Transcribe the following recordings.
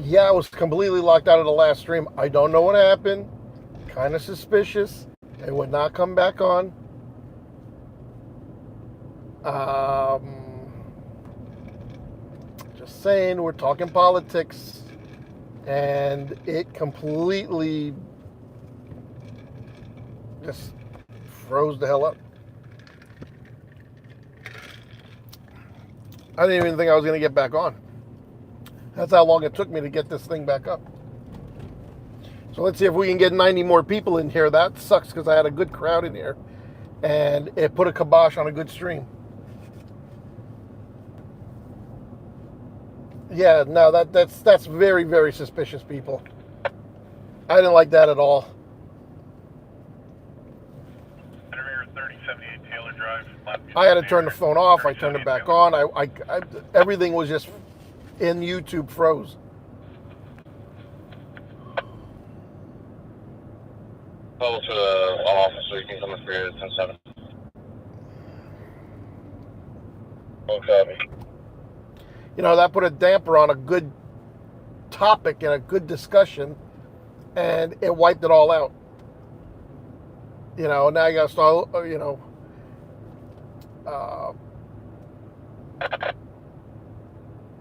Yeah, I was completely locked out of the last stream. I don't know what happened. Kind of suspicious. It would not come back on. Just saying, we're talking politics, and it completely just froze the hell up. I didn't even think I was going to get back on. That's how long it took me to get this thing back up. So let's see if we can get 90 more people in here. That sucks because I had a good crowd in here, and it put a kibosh on a good stream. Yeah, no, that's very, very suspicious, people. I didn't like that at all. I had to turn the phone off. I turned it back on. I everything was just in YouTube froze. Call to the office so you can come up here at 10-7. Copy. You know, that put a damper on a good topic and a good discussion, and it wiped it all out. You know, now you got to start, you know,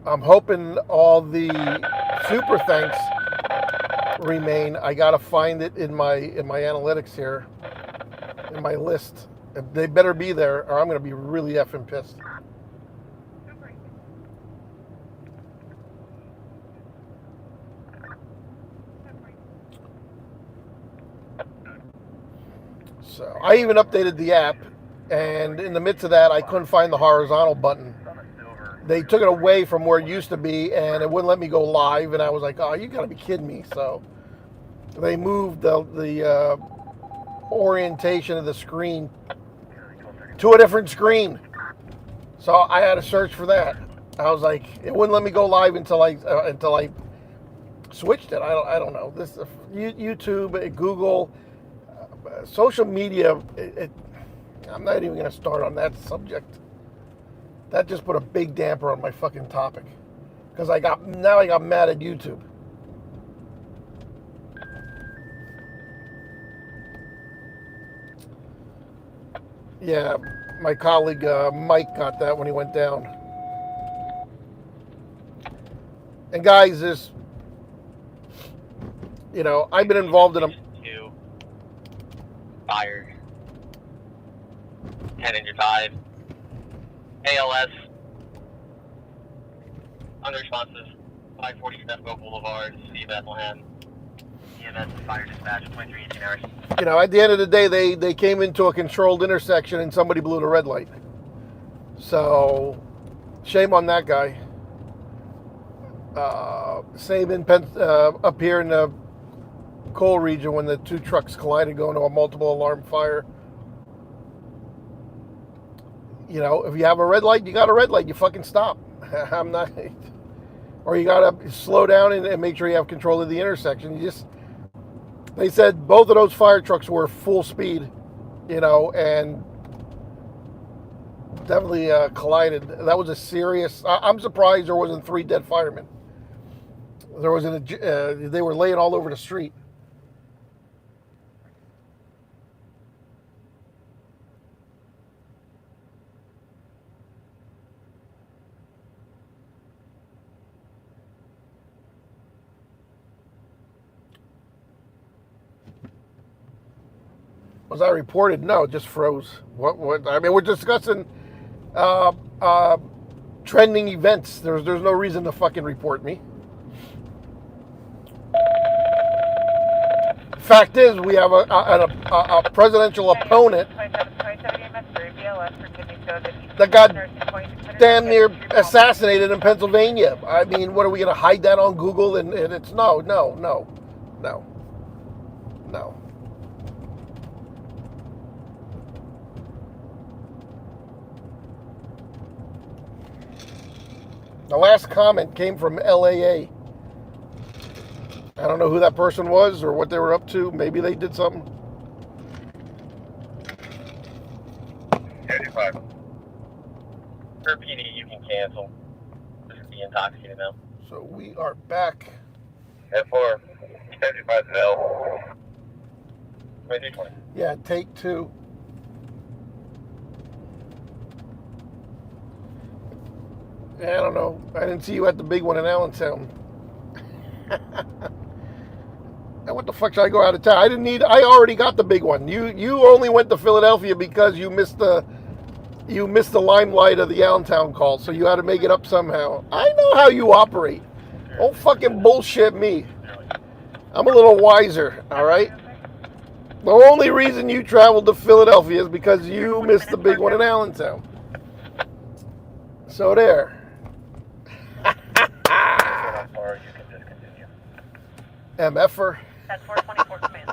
I'm hoping all the super thanks remain. I got to find it in my analytics here, in my list. They better be there, or I'm going to be really effing pissed. So I even updated the app, and in the midst of that, I couldn't find the horizontal button. They took it away from where it used to be, and it wouldn't let me go live. And I was like, "Oh, you gotta be kidding me!" So they moved the orientation of the screen to a different screen. So I had to search for that. I was like, it wouldn't let me go live until I switched it. I don't know. This YouTube, Google. Social media, I'm not even going to start on that subject. That just put a big damper on my fucking topic. Because I got mad at YouTube. Yeah, my colleague Mike got that when he went down. And guys, this, you know, I've been involved in a... Fire. 10 inch 5. ALS. Unresponsive. 540 Bethlehem Boulevard, City of Bethlehem. EMS fire dispatch, 2318 hours. You know, at the end of the day, they came into a controlled intersection and somebody blew the red light. So, shame on that guy. Same in up here in the coal region when the two trucks collided going to a multiple alarm fire. You know, if you have a red light, you got a red light. You fucking stop. I'm not... Or you got to slow down and make sure you have control of the intersection. They said both of those fire trucks were full speed, you know, and definitely collided. That was a serious... I'm surprised there wasn't 3 dead firemen. There wasn't they were laying all over the street. Was I reported? No, it just froze. What? I mean, we're discussing trending events. There's no reason to fucking report me. Fact is, we have a presidential opponent that got damn near assassinated in Pennsylvania. I mean, what are we going to hide that on Google? And it's no. The last comment came from LAA. I don't know who that person was or what they were up to. Maybe they did something. 35. Per PD, you can cancel. This is the intoxicated now. So we are back F4, 75 L. 2320. Yeah, take 2. Yeah, I don't know. I didn't see you at the big one in Allentown. And what the fuck should I go out of town? I already got the big one. You only went to Philadelphia because you missed the limelight of the Allentown call, so you had to make it up somehow. I know how you operate. Don't fucking bullshit me. I'm a little wiser, all right? The only reason you traveled to Philadelphia is because you missed the big one in Allentown. So there. Or you can just continue. MFer. That's 424 command.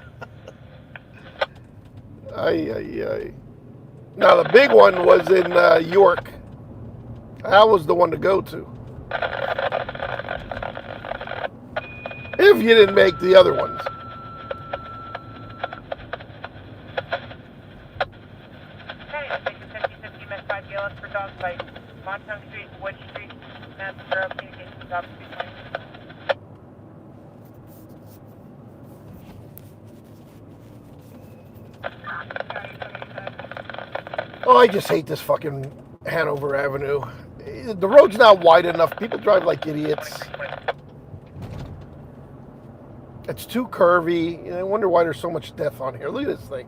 Ay. Now, the big one was in York. That was the one to go to. If you didn't make the other ones. Okay, I'll take the 5050 Met 5 GLS for dog fight. Montauk Street, Wood Street, Mass Bureau of Communications, Office 220. Oh, I just hate this fucking Hanover Avenue. The road's not wide enough. People drive like idiots. It's too curvy. I wonder why there's so much death on here. Look at this thing.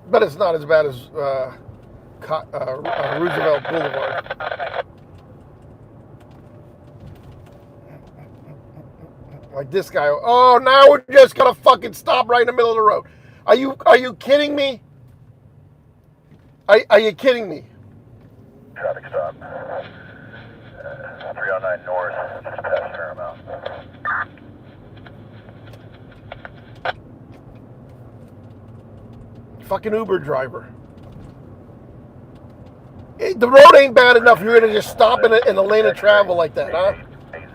But it's not as bad as Roosevelt Boulevard. Like this guy. Oh, now we're just gonna fucking stop right in the middle of the road. Are you kidding me? Are you kidding me? Traffic stop. 309 north, just past Paramount. Fucking Uber driver. The road ain't bad enough. You're gonna just stop in a lane of travel like that, huh? 80.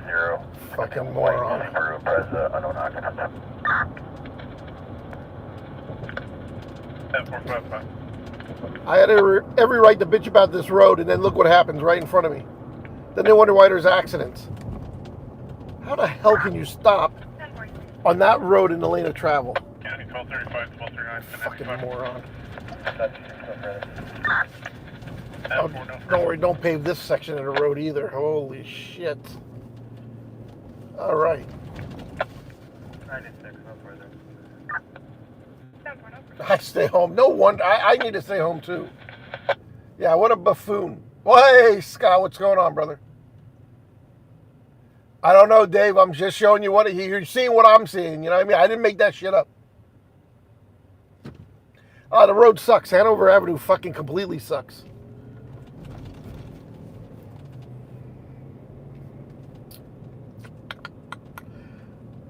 Fucking moron. Subaru, press unknown occupant. 10455. I had every right to bitch about this road, and then look what happens right in front of me. Then they wonder why there's accidents. How the hell can you stop on that road in the lane of travel? County 1235, 1239. Fucking moron. Oh, don't worry, don't pave this section of the road either. Holy shit. All right. 96, no further. I stay home. No wonder. I need to stay home too. Yeah, what a buffoon. Well, hey, Scott, what's going on, brother? I don't know, Dave. I'm just showing you what you're seeing. What I'm seeing. You know what I mean? I didn't make that shit up. The road sucks. Hanover Avenue fucking completely sucks.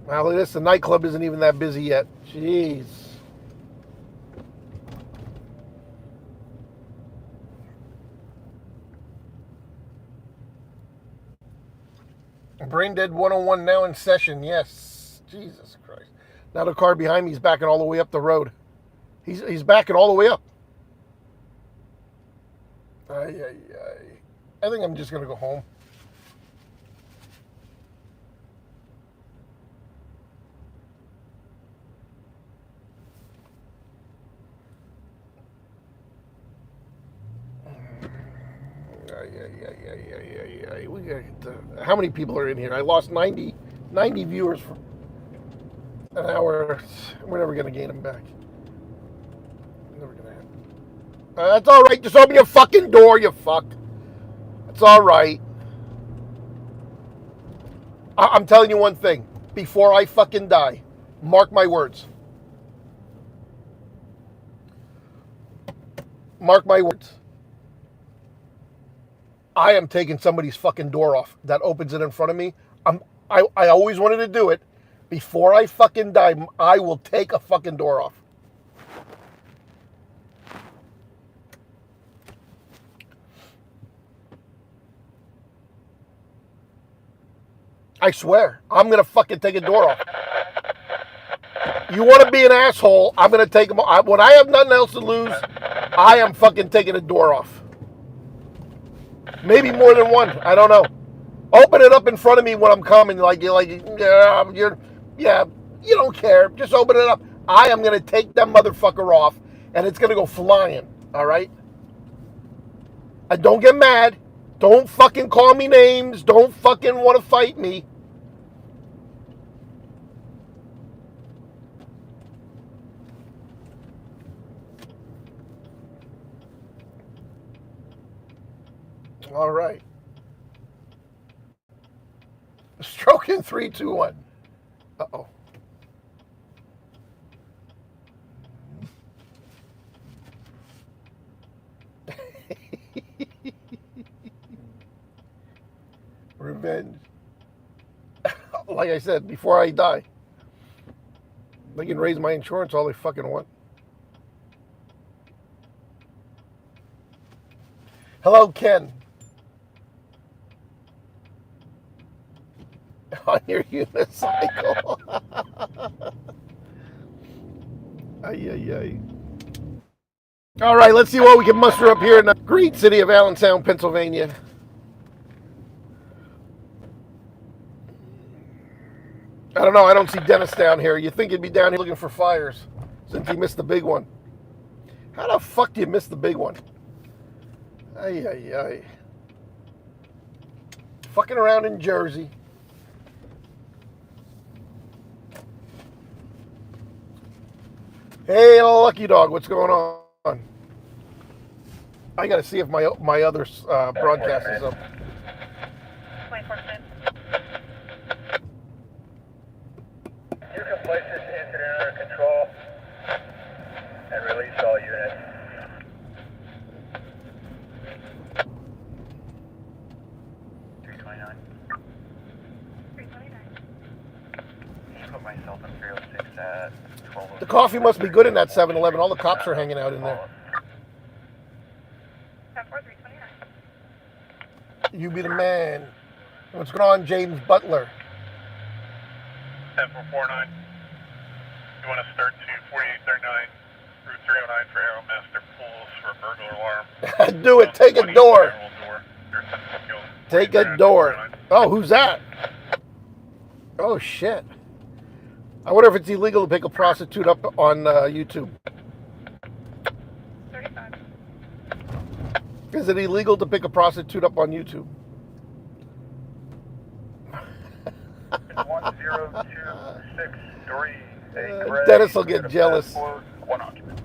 Wow, look at this. The nightclub isn't even that busy yet. Jeez. Brain Dead 101 now in session. Yes. Jesus Christ. Now the car behind me is backing all the way up the road. He's backing all the way up. I think I'm just going to go home. We got how many people are in here? I lost 90 viewers for an hour. We're never going to gain them back. Never going to happen. That's all right. Just open your fucking door, you fuck. It's all right. I'm telling you one thing. Before I fucking die, mark my words. Mark my words. I am taking somebody's fucking door off that opens it in front of me. I always wanted to do it. Before I fucking die, I will take a fucking door off. I swear, I'm going to fucking take a door off. You want to be an asshole, I'm going to take them off. When I have nothing else to lose, I am fucking taking a door off. Maybe more than one. I don't know. Open it up in front of me when I'm coming. Yeah, you don't care. Just open it up. I am going to take that motherfucker off, and it's going to go flying. All right? Don't get mad. Don't fucking call me names. Don't fucking want to fight me. All right. Stroke in 3, 2, 1. Uh-oh. Revenge. Like I said, before I die. They can raise my insurance all they fucking want. Hello, Ken. On your unicycle. Ay. All right, let's see what we can muster up here in the great city of Allentown, Pennsylvania. I don't know. I don't see Dennis down here. You think he'd be down here looking for fires since he missed the big one. How the fuck do you miss the big one? Ay. Fucking around in Jersey. Hey, Lucky Dog, what's going on? I got to see if my other broadcast is up. 24 minutes. You can place this incident under control and release all units. Can you put myself in 306 at 12? The coffee must be good in that 7-Eleven. All the cops are hanging out in there. 10-4, 329. You be the man. What's going on, James Butler? 10-449. You want to start to 4839, Route 309 for Arrow Master pulls for a burglar alarm. Do it. Take a door. There's Take a door. Oh, who's that? Oh, shit. I wonder if it's illegal to pick a prostitute up on YouTube. 35. Is it illegal to pick a prostitute up on YouTube? 10263. Dennis will get jealous. One occupant.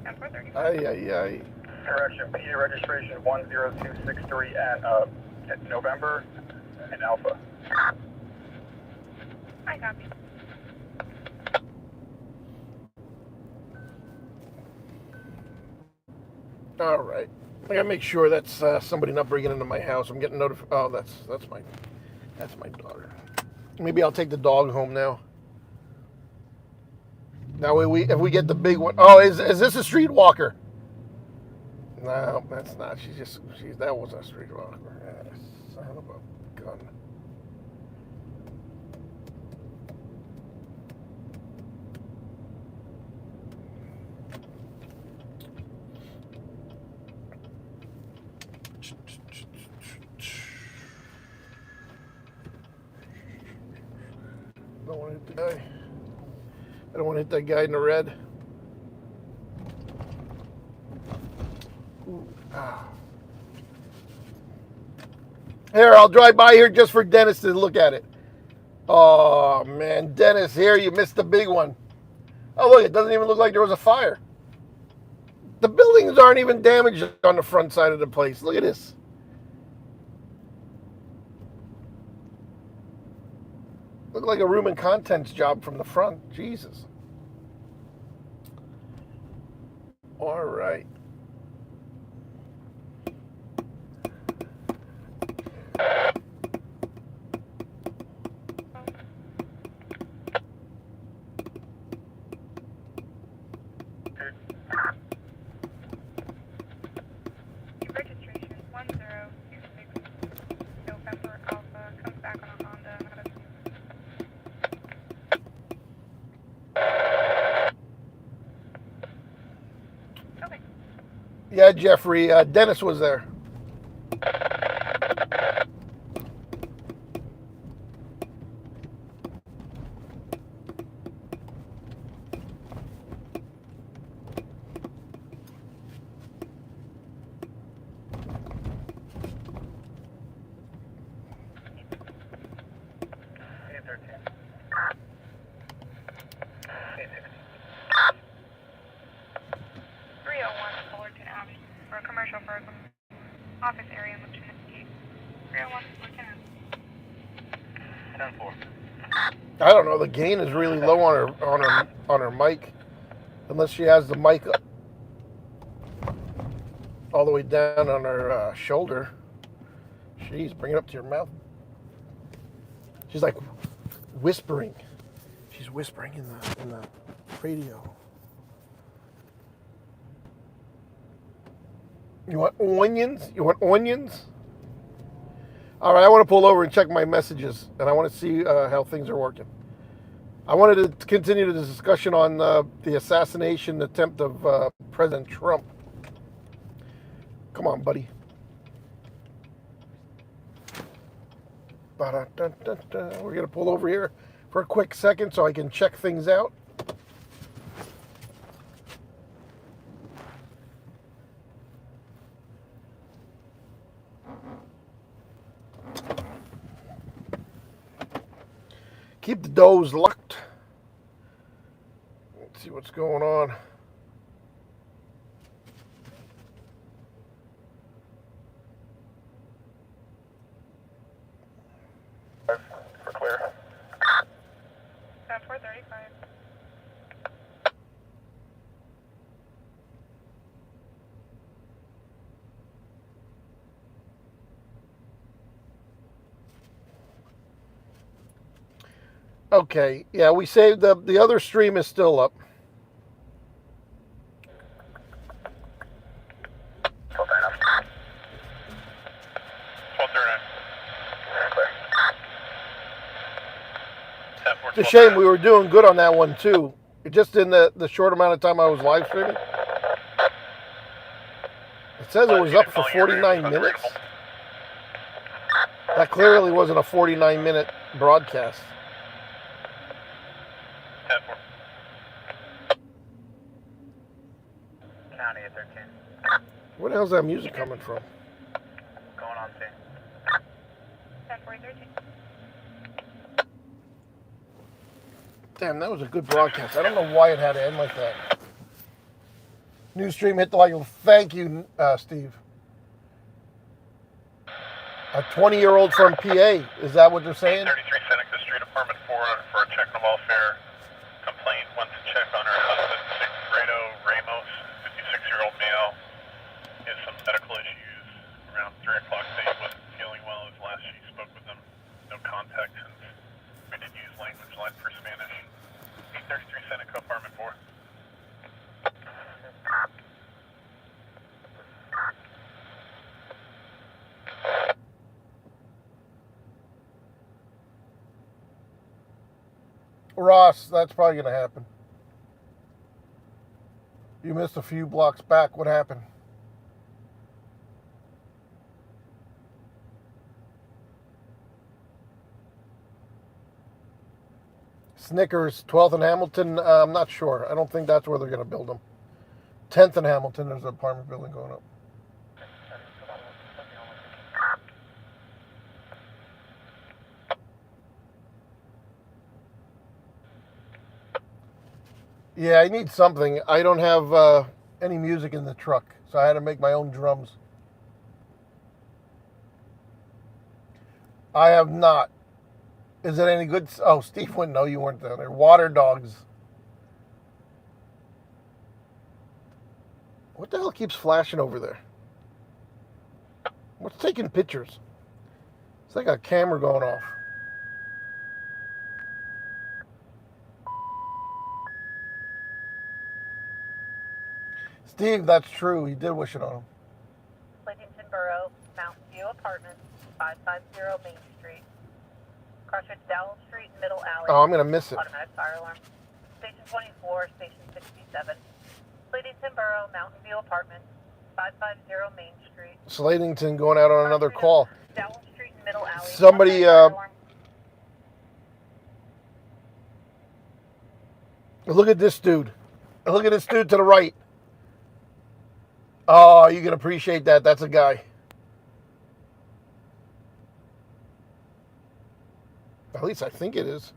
10-4, 35. Ay. Correction, PA registration 10263 at November and Alpha. I copy. All right. I gotta make sure that's somebody not breaking into my house. I'm getting notified. Oh, that's my daughter. Maybe I'll take the dog home now. That way, if we get the big one. Oh, is this a streetwalker? No, that's not. That wasn't a streetwalker. Son of a gun. I don't want to hit that guy in the red. Ooh. Here, I'll drive by here just for Dennis to look at it. Oh, man. Dennis, here, you missed the big one. Oh, look, it doesn't even look like there was a fire. The buildings aren't even damaged on the front side of the place. Look at this. Look like a room and contents job from the front. Jesus. All right. Registration 1026 November Alpha. back on a Honda. Okay. Yeah, Jeffrey. Dennis was there. Office area, Lieutenant Steve. 301, Lieutenant. 10-4. I don't know. The gain is really low on her mic, unless she has the mic all the way down on her shoulder. Jeez, bring it up to your mouth. She's like whispering. She's whispering in the radio. You want onions? You want onions? All right, I want to pull over and check my messages, and I want to see how things are working. I wanted to continue the discussion on the assassination attempt of President Trump. Come on, buddy. We're going to pull over here for a quick second so I can check things out. Keep the doors locked. Let's see what's going on. For clear. 435. Okay, yeah, we saved the other stream is still up. It's a shame we were doing good on that one too. It just in the short amount of time I was live streaming. It says it was up for 49 minutes. That clearly wasn't a 49-minute broadcast. 10-4. County at 13. Where the hell's that music coming from? Going on scene. 10-4-13. Damn, that was a good broadcast. I don't know why it had to end like that. New stream hit the like. Thank you, Steve. A 20-year-old from PA. Is that what they're saying? 33 Seneca Street, Apartment 4, for a check on welfare. Complaint wants to check on her husband, Sigfredo Ramos, 56-year-old male. He has some medical issues. Around 3 o'clock today, he wasn't feeling well. As last she spoke with him. No contact since we did use language line for Spanish. 833 Seneca, Apartment 4. Ross, that's probably going to happen. You missed a few blocks back. What happened? Snickers, 12th and Hamilton. I'm not sure. I don't think that's where they're going to build them. 10th and Hamilton, there's an apartment building going up. Yeah, I need something. I don't have any music in the truck, so I had to make my own drums. I have not. Is it any good? Oh, Steve wouldn't know you weren't down there. Water dogs. What the hell keeps flashing over there? What's taking pictures? It's like a camera going off. Steve, that's true. He did wish it on him. Clinton Borough, Mountain View Apartments, 550 Main Street. Crossroads Dowell Street, Middle Alley. Oh, I'm gonna miss it. Automatic fire alarm. Station 24, Station 67. Slatington Borough, Mountain View Apartments, 550 Main Street. Slatington going out on another call. Dowell Street, Middle Alley. Somebody, look at this dude. Look at this dude to the right. Oh, you can appreciate that. That's a guy. At least I think it is.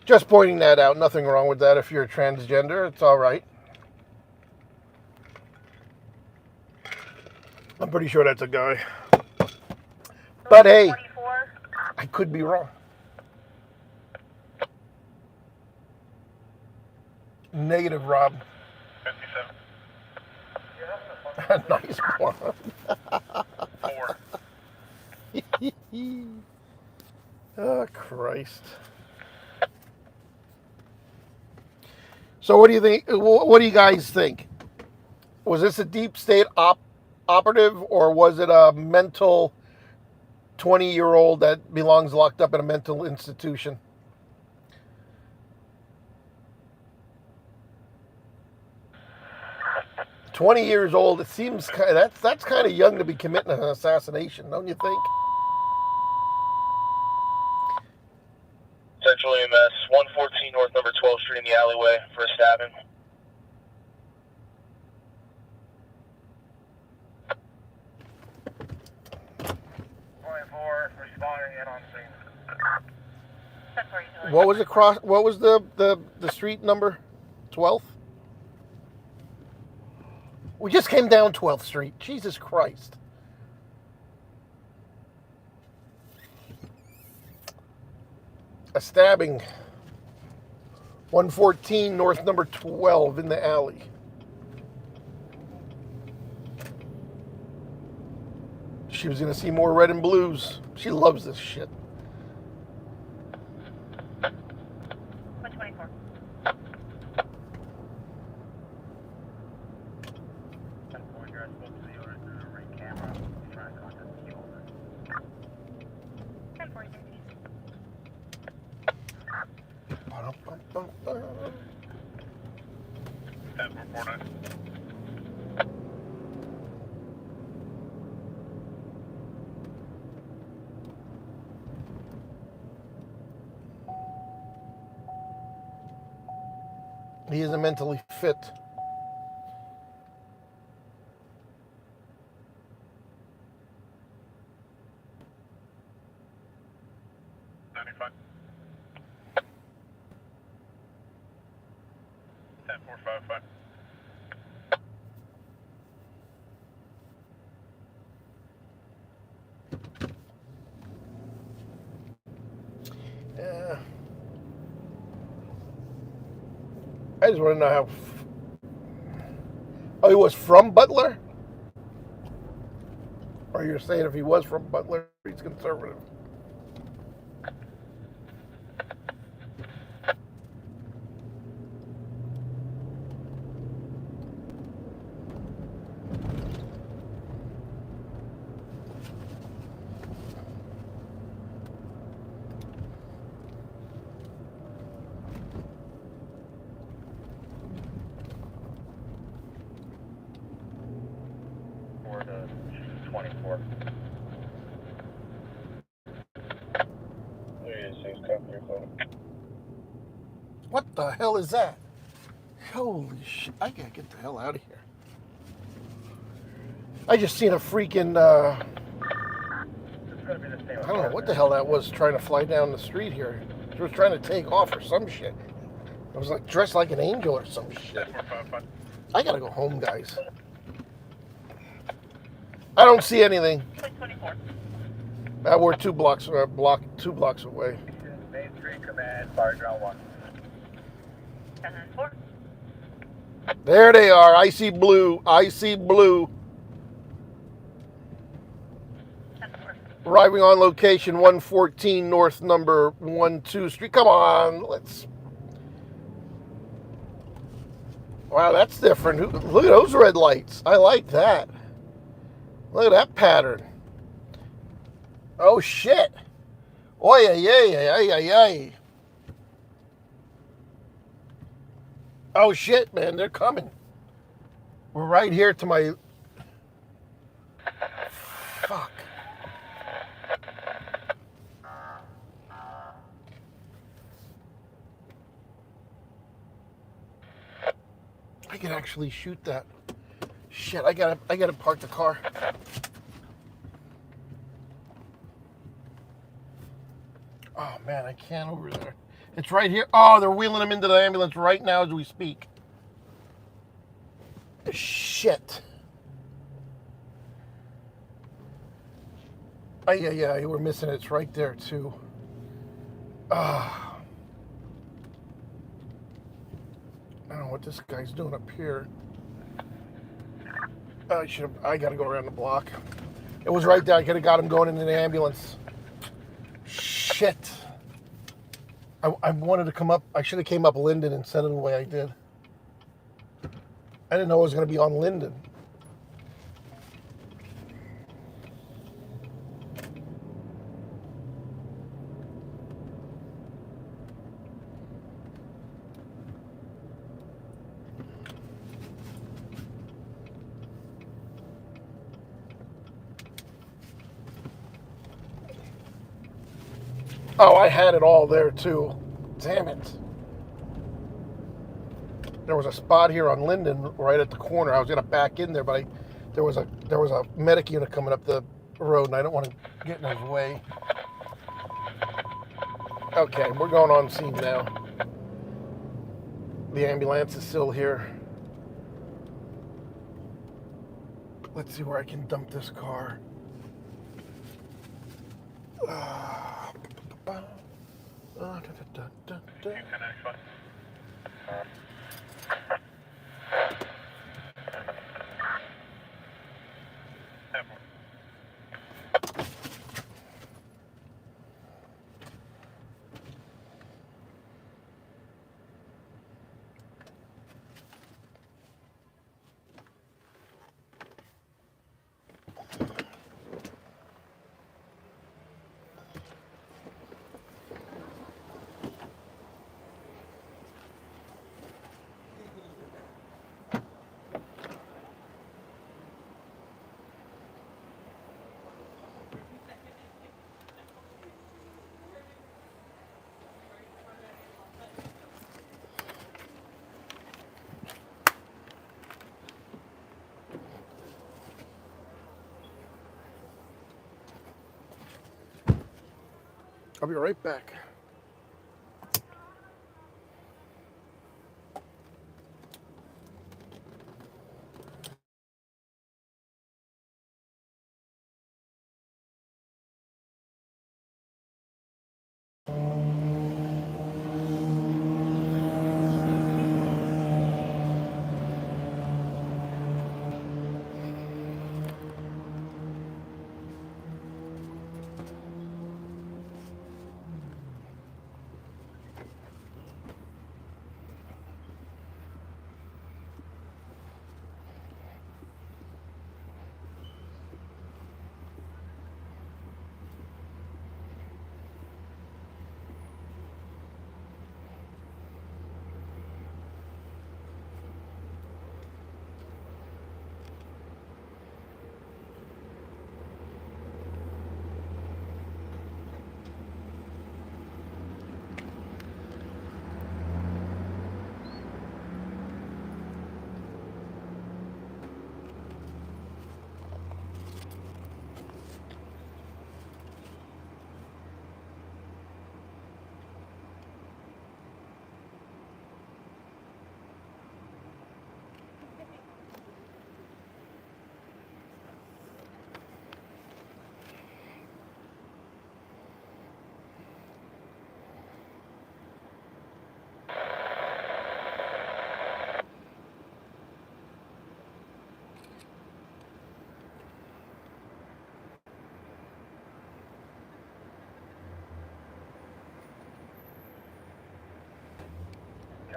Just pointing that out. Nothing wrong with that. If you're a transgender, it's all right. I'm pretty sure that's a guy. But hey, 24. I could be wrong. Negative, Rob. 57. Nice one. 4. Oh, Christ. So what do you think? What do you guys think? Was this a deep state operative, or was it a mental 20-year-old that belongs locked up in a mental institution? "20 years old." It seems that's kind of young to be committing an assassination, don't you think? Central EMS, 114 North number 12th Street in the alleyway for a stabbing. Responding in on scene. That's where you're doing. What was What was the street number? 12th. We just came down 12th Street. Jesus Christ. A stabbing. 114 North number 12 in the alley. She was going to see more red and blues. She loves this shit. 124. He isn't mentally fit. Yeah. I just want to know how. Oh, he was from Butler? Or you're saying if he was from Butler, he's conservative? To 24. What the hell is that? Holy shit. I gotta get the hell out of here. I just seen a freaking, I don't know what the hell that was trying to fly down the street here. It was trying to take off or some shit. It was like dressed like an angel or some shit. I gotta go home, guys. I don't see anything. 24. We're 2 blocks away. Main Street Command, fire drill 1. 10-4. There they are. I see blue. I see blue. 10-4. Arriving on location 114 North number 12 Street. Come on, let's. Wow, that's different. Look at those red lights. I like that. Look at that pattern. Oh shit. Oh yeah. Oh shit, man, they're coming. We're right here to my. Fuck. I can actually shoot that. Shit, I gotta park the car. Oh man, I can't over there. It's right here. Oh, they're wheeling him into the ambulance right now as we speak. Shit. Oh, yeah, we're missing it. It's right there too. I don't know what this guy's doing up here. I gotta go around the block. It was right there. I could have got him going into the ambulance. Shit. I wanted to come up. I should have came up Linden instead of the way I did. I didn't know it was going to be on Linden. Oh, I had it all there too. Damn it. There was a spot here on Linden right at the corner. I was gonna back in there, but there was a medic unit coming up the road and I don't want to get in his way. Okay, we're going on scene now. The ambulance is still here. Let's see where I can dump this car. I'll be right back.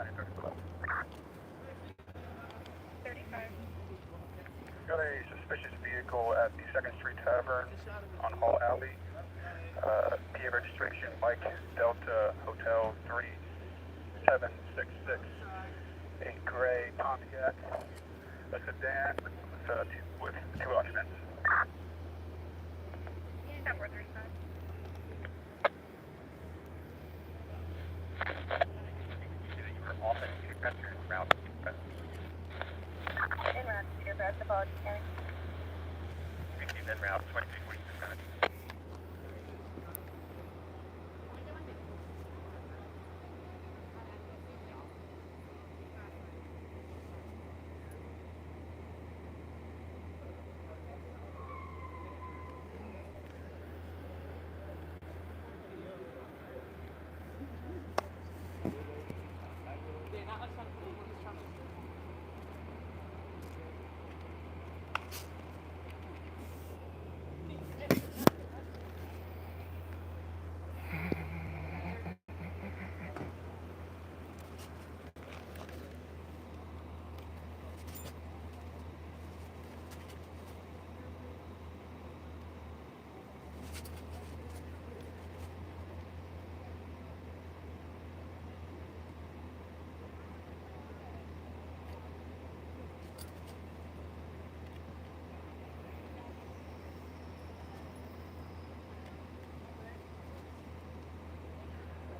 County 35. 35. Got a suspicious vehicle at the 2nd Street Tavern on Hall Alley. PA registration Mike Delta Hotel 3766. A gray Pontiac, a sedan with two occupants. 435. You were off at Peter route. En route to your Bethlehem County. En route 2346.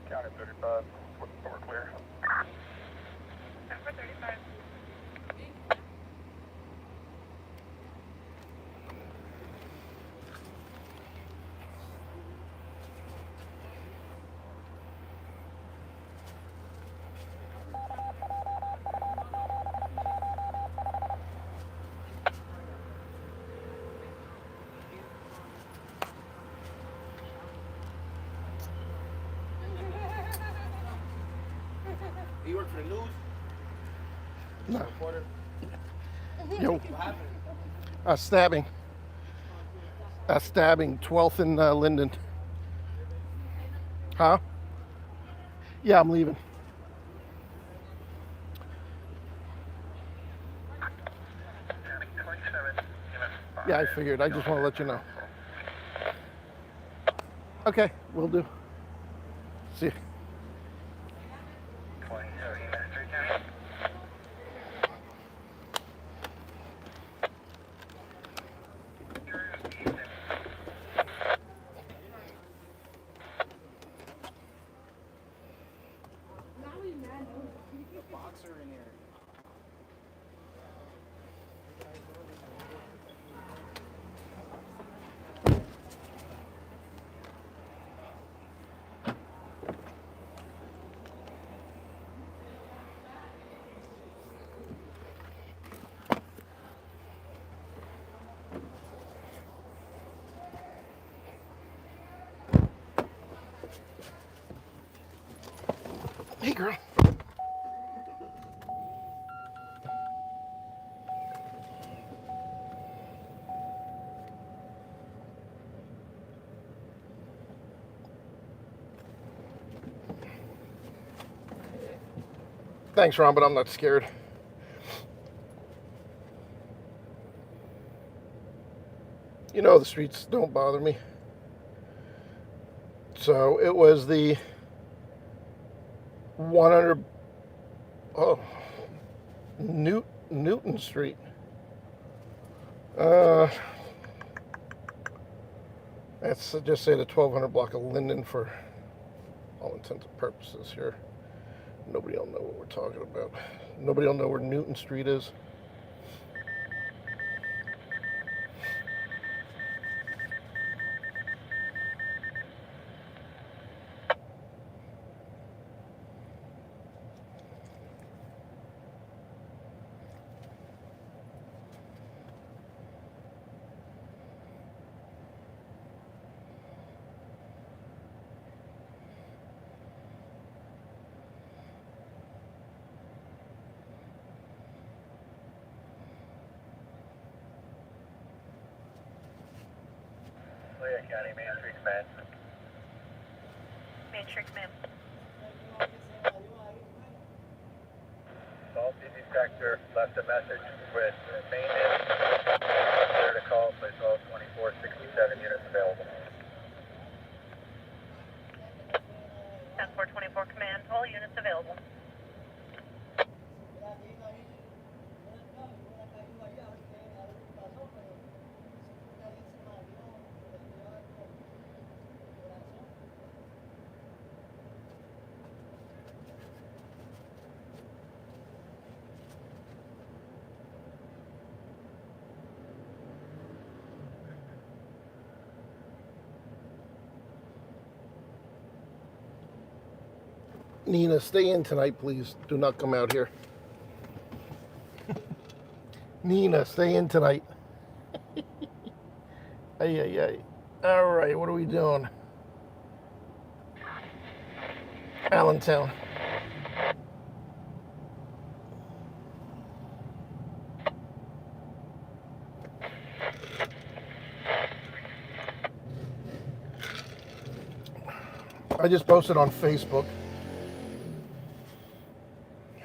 County 35, we're clear. 435. You work for the news? No. Reporter? Yo, What happened? a stabbing. A stabbing, 12th and Linden. Huh? Yeah, I'm leaving. Yeah, I figured. I just want to let you know. Okay, will do. See you. Boxer in here. Hey, girl. Thanks, Ron, but I'm not scared. You know, the streets don't bother me. So it was the 100 Newton Street. That's just say the 1200 block of Linden for all intents and purposes here. Nobody will know what we're talking about. Nobody will know where Newton Street is. County, Main Street Command. Main Street Command. call. busy sector, left a message with maintenance. There to call, place all 2467 units available. 10-424 command, all units available. Nina, stay in tonight, please. Do not come out here. Nina, stay in tonight. Ay, ay, ay. All right, what are we doing? Allentown. I just posted on Facebook.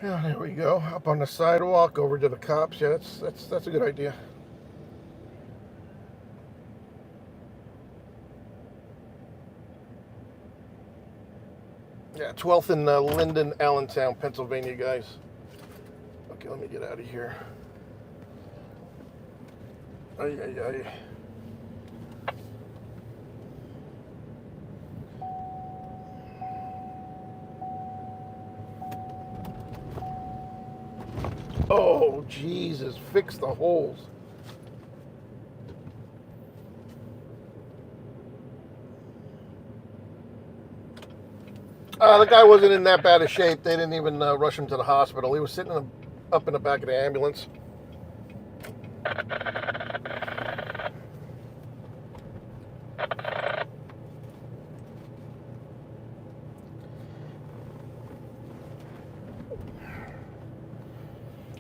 Yeah, there we go. Up on the sidewalk, over to the cops. Yeah, that's a good idea. Yeah, 12th and Linden, Allentown, Pennsylvania, guys. Okay, let me get out of here. Ay, ay, ay. Oh, Jesus, fix the holes. The guy wasn't in that bad of shape. They didn't even rush him to the hospital. He was sitting up in the back of the ambulance.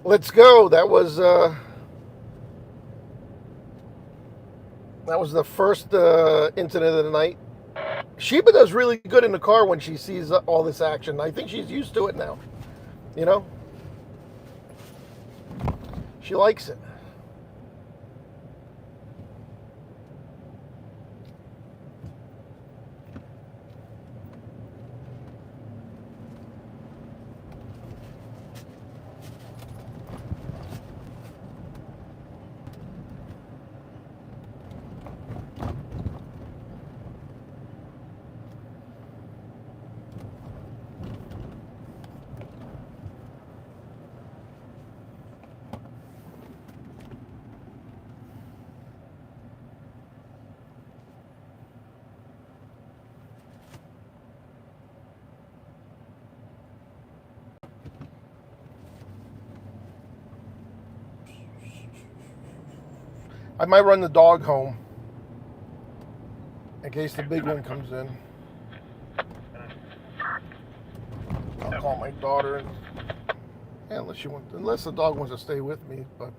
Let's go. That was the first incident of the night. Sheba does really good in the car when she sees all this action. I think she's used to it now. You know? She likes it. I might run the dog home in case the big one comes in. I'll call my daughter. Yeah, unless the dog wants to stay with me. But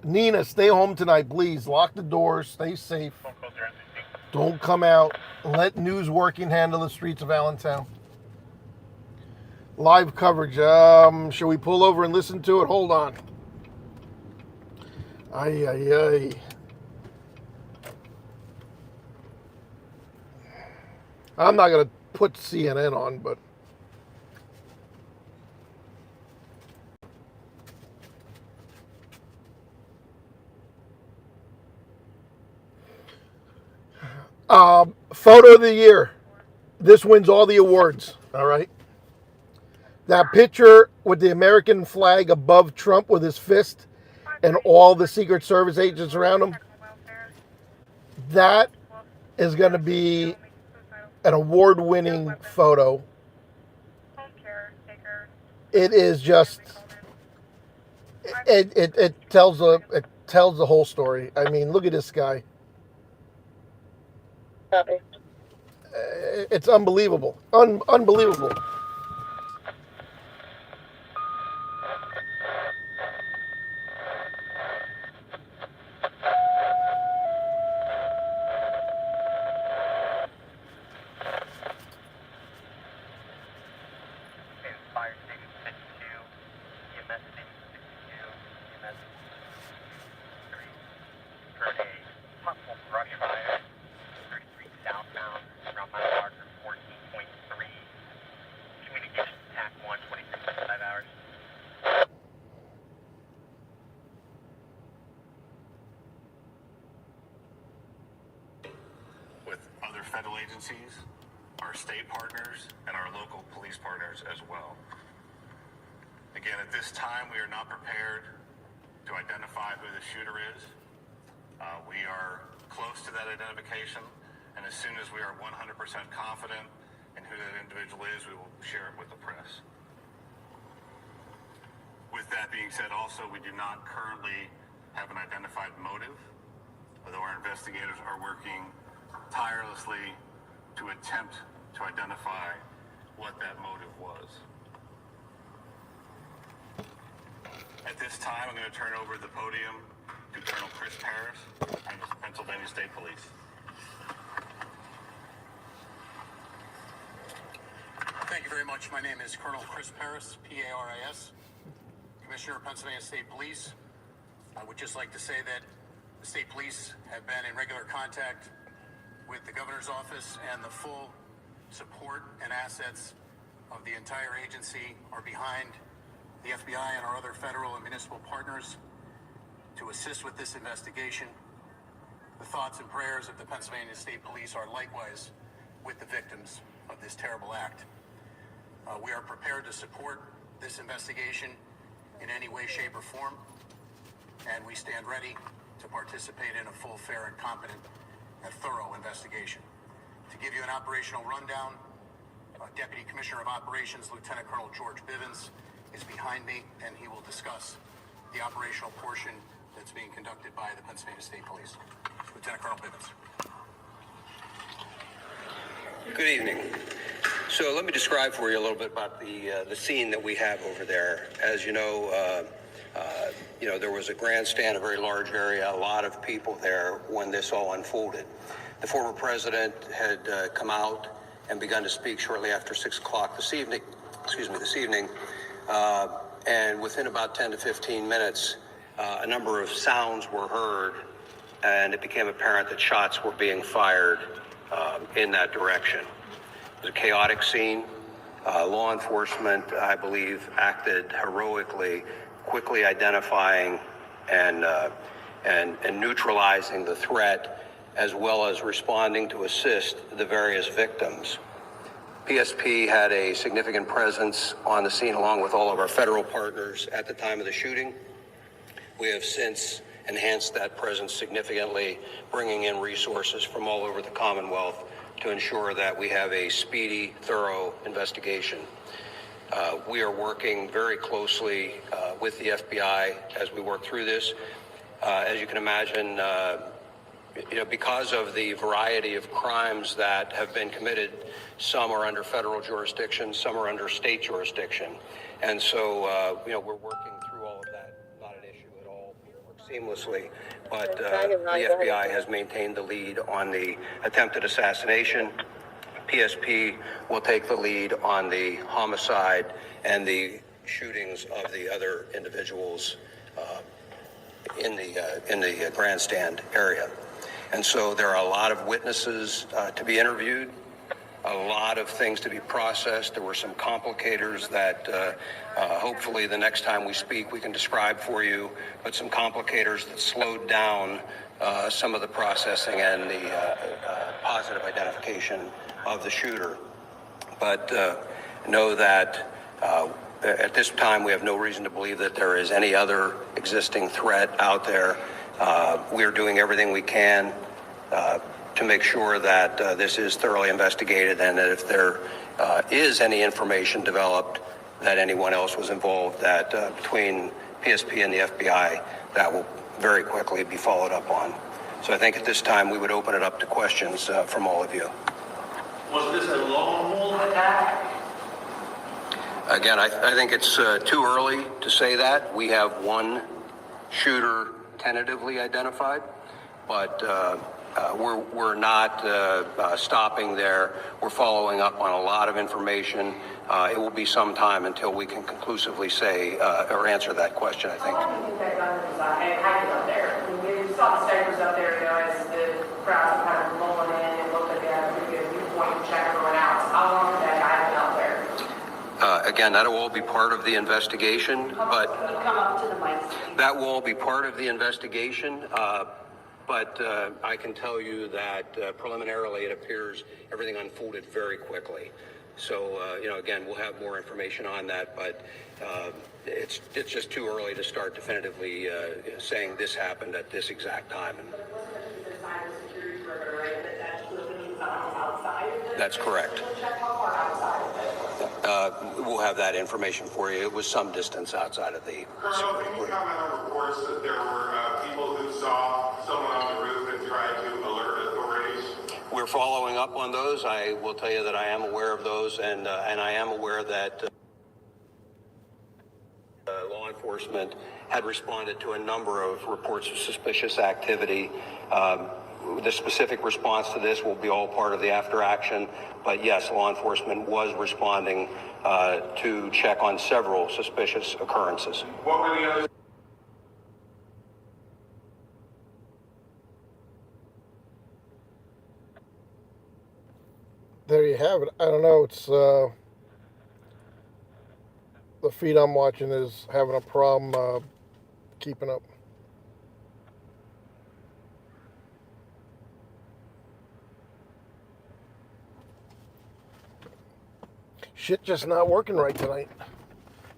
Nina, stay home tonight, please. Lock the doors. Stay safe. Don't come out. Let news working handle the streets of Allentown. Live coverage. Shall we pull over and listen to it? Hold on. Ay, ay, ay. I'm not going to put CNN on, but photo of the year. This wins all the awards. All right. That picture with the American flag above Trump with his fist and all the Secret Service agents around him, that is going to be an award-winning photo. It is just, it tells the whole story. I mean, look at this guy. Copy. It's unbelievable. Unbelievable. federal agencies, our state partners, and our local police partners as well. Again, at this time, we are not prepared to identify who the shooter is. We are close to that identification, and as soon as we are 100% confident in who that individual is, we will share it with the press. With that being said, also, we do not currently have an identified motive, although our investigators are working tirelessly to attempt to identify what that motive was. At this time, I'm going to turn over the podium to Colonel Chris Paris, Pennsylvania State Police. Thank you very much. My name is Colonel Chris Paris, P-A-R-I-S, Commissioner of Pennsylvania State Police. I would just like to say that the State Police have been in regular contact with the Governor's Office, and the full support and assets of the entire agency are behind the FBI and our other federal and municipal partners to assist with this investigation. The thoughts and prayers of the Pennsylvania State Police are likewise with the victims of this terrible act. We are prepared to support this investigation in any way, shape, or form, and we stand ready to participate in a full, fair, and competent and thorough investigation. To give you an operational rundown, Deputy Commissioner of Operations, Lieutenant Colonel George Bivens, is behind me, and he will discuss the operational portion that's being conducted by the Pennsylvania State Police. Lieutenant Colonel Bivens. Good evening. So let me describe for you a little bit about the scene that we have over there. As you know, there was a grandstand, a very large area, a lot of people there when this all unfolded. The former president had come out and begun to speak shortly after 6 o'clock this evening, and within about 10 to 15 minutes, a number of sounds were heard, and it became apparent that shots were being fired in that direction. It was a chaotic scene. Law enforcement, I believe, acted heroically, quickly identifying and neutralizing the threat, as well as responding to assist the various victims. PSP had a significant presence on the scene along with all of our federal partners at the time of the shooting. We have since enhanced that presence significantly, bringing in resources from all over the Commonwealth to ensure that we have a speedy, thorough investigation. We are working very closely with the FBI as we work through this. As you can imagine, because of the variety of crimes that have been committed, some are under federal jurisdiction, some are under state jurisdiction. And so, we're working through all of that. Not an issue at all. We work seamlessly. But the FBI has maintained the lead on the attempted assassination. PSP will take the lead on the homicide and the shootings of the other individuals in the grandstand area. And so there are a lot of witnesses to be interviewed, a lot of things to be processed. There were some complicators that hopefully the next time we speak we can describe for you, but some complicators that slowed down some of the processing and the positive identification of the shooter. But know that at this time we have no reason to believe that there is any other existing threat out there. We are doing everything we can to make sure that this is thoroughly investigated, and that if there is any information developed that anyone else was involved, that between PSP and the FBI, that will very quickly be followed up on. So I think at this time we would open it up to questions from all of you. Was this a lone wolf attack? Again, I think it's too early to say that. We have one shooter tentatively identified, but we're not stopping there. We're following up on a lot of information. It will be some time until we can conclusively say or answer that question, I think. How long do you think that gun was hiding up there? We saw the snipers up there, as the crowd was kind of rolling in and looked like they had a pretty good viewpoint and check everyone out. So how long did that guy been out there? Again, that'll all be part of the investigation, but Come up to the mic. that will all be part of the investigation. But I can tell you that preliminarily it appears everything unfolded very quickly. So, again, we'll have more information on that, but it's just too early to start definitively saying this happened at this exact time. That's correct. We'll have that information for you. It was some distance outside of the... Colonel, can you comment on reports that there were people who saw someone on the roof and tried to alert authorities? We're following up on those. I will tell you that I am aware of those, and I am aware that law enforcement had responded to a number of reports of suspicious activity. The specific response to this will be all part of the after action, but yes, law enforcement was responding to check on several suspicious occurrences. What were the others? There you have it. I don't know. It's the feed I'm watching is having a problem keeping up. Shit just not working right tonight.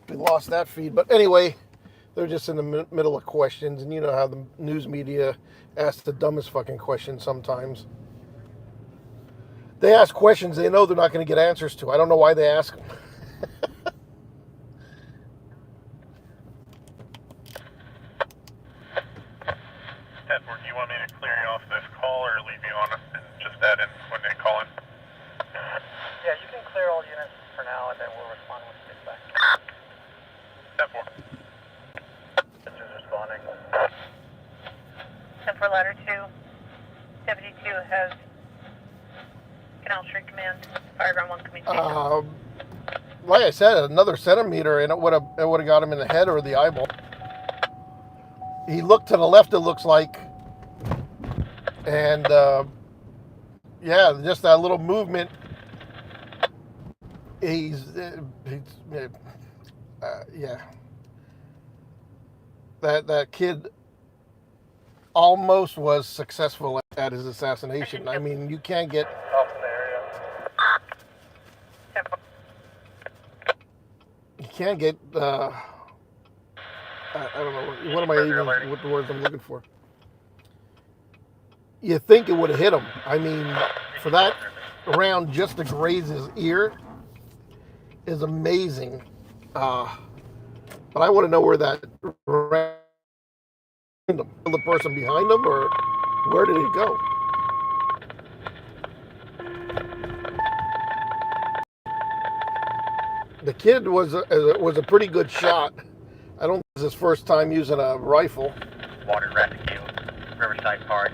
We lost that feed. But anyway, they're just in the middle of questions. And you know how the news media asks the dumbest fucking questions sometimes. They ask questions they know they're not going to get answers to. I don't know why they ask them. Edward, do you want me to clear you off this call or leave you on and just add in when they call in? Yeah, you can clear all units for now, and then we'll respond when we get back. 10-4. This is responding. 10 for ladder 2. Deputy 2 has Canal Street Command. Fireground 1 communication. Like I said, another centimeter, and it would have got him in the head or the eyeball. He looked to the left, it looks like, and yeah, just that little movement. Yeah. That kid almost was successful at his assassination. I mean, you can't get... Off in the area. You can't get... I don't know. What am I even... What the words I'm looking for? You think it would have hit him. I mean, for that round just to graze his ear is amazing. But I want to know where that round... The person behind him, or where did it go? The kid was a pretty good shot. I don't think it's his first time using a rifle. Water rescue, Riverside Park,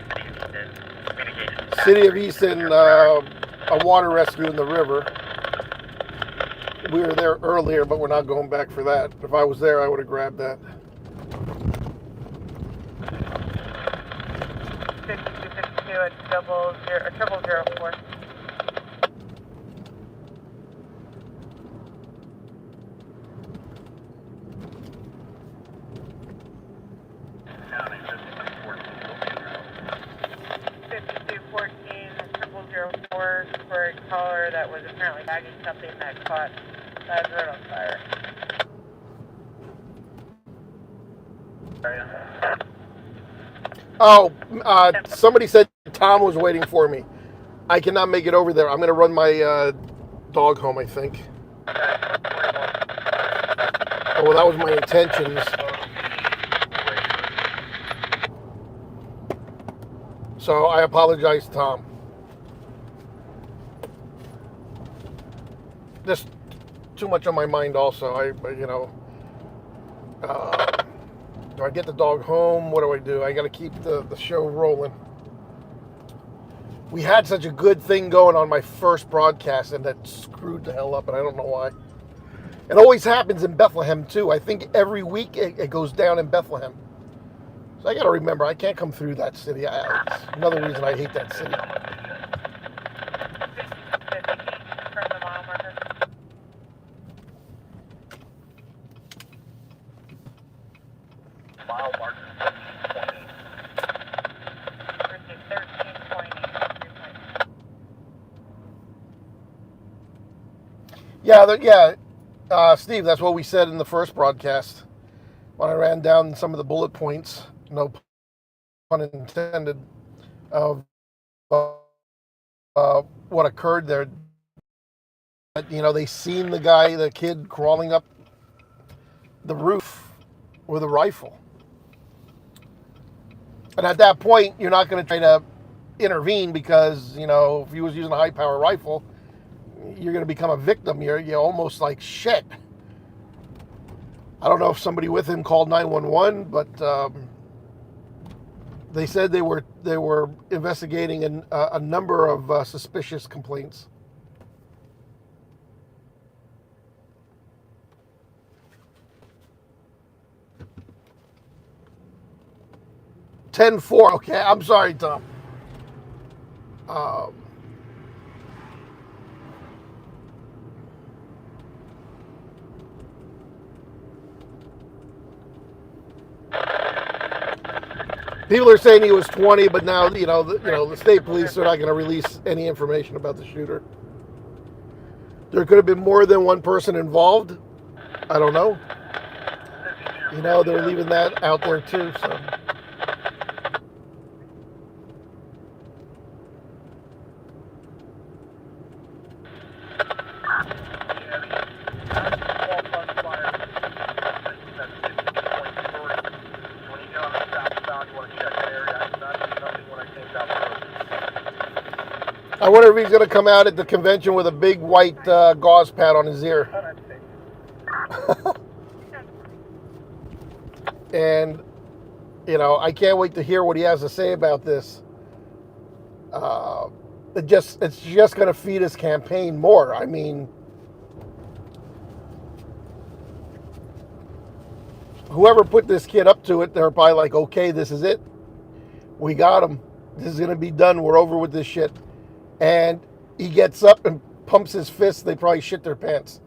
City of Easton, a water rescue in the river. We were there earlier, but we're not going back for that. If I was there, I would have grabbed that. 5252 at 0004. County 5214 0004 for a caller that was apparently bagging something that caught that road on fire. Oh, somebody said Tom was waiting for me. I cannot make it over there. I'm going to run my dog home, I think. Oh, well, that was my intentions. So I apologize, Tom. Just too much on my mind also. Do I get the dog home? What do I do? I got to keep the show rolling. We had such a good thing going on my first broadcast, and that screwed the hell up, and I don't know why. It always happens in Bethlehem, too. I think every week it goes down in Bethlehem. So I got to remember, I can't come through that city. It's another reason I hate that city. From the mile marker. mile marker 1720. Steve, that's what we said in the first broadcast when I ran down some of the bullet points, no pun intended, of what occurred there. You know, they seen the kid crawling up the roof with a rifle. And at that point, you're not going to try to intervene because, you know, if he was using a high-power rifle, you're going to become a victim. You're almost like shit. I don't know if somebody with him called 911, but they said they were investigating a number of suspicious complaints. 10-4. Okay, I'm sorry, Tom. People are saying he was 20, but now the state police are not going to release any information about the shooter. There could have been more than one person involved. I don't know. You know, they're leaving that out there too. So. I wonder if he's going to come out at the convention with a big white gauze pad on his ear. And, you know, I can't wait to hear what he has to say about this. It's just going to feed his campaign more. I mean, whoever put this kid up to it, they're probably like, okay, this is it. We got him. This is going to be done. We're over with this shit. And he gets up and pumps his fist. They probably shit their pants.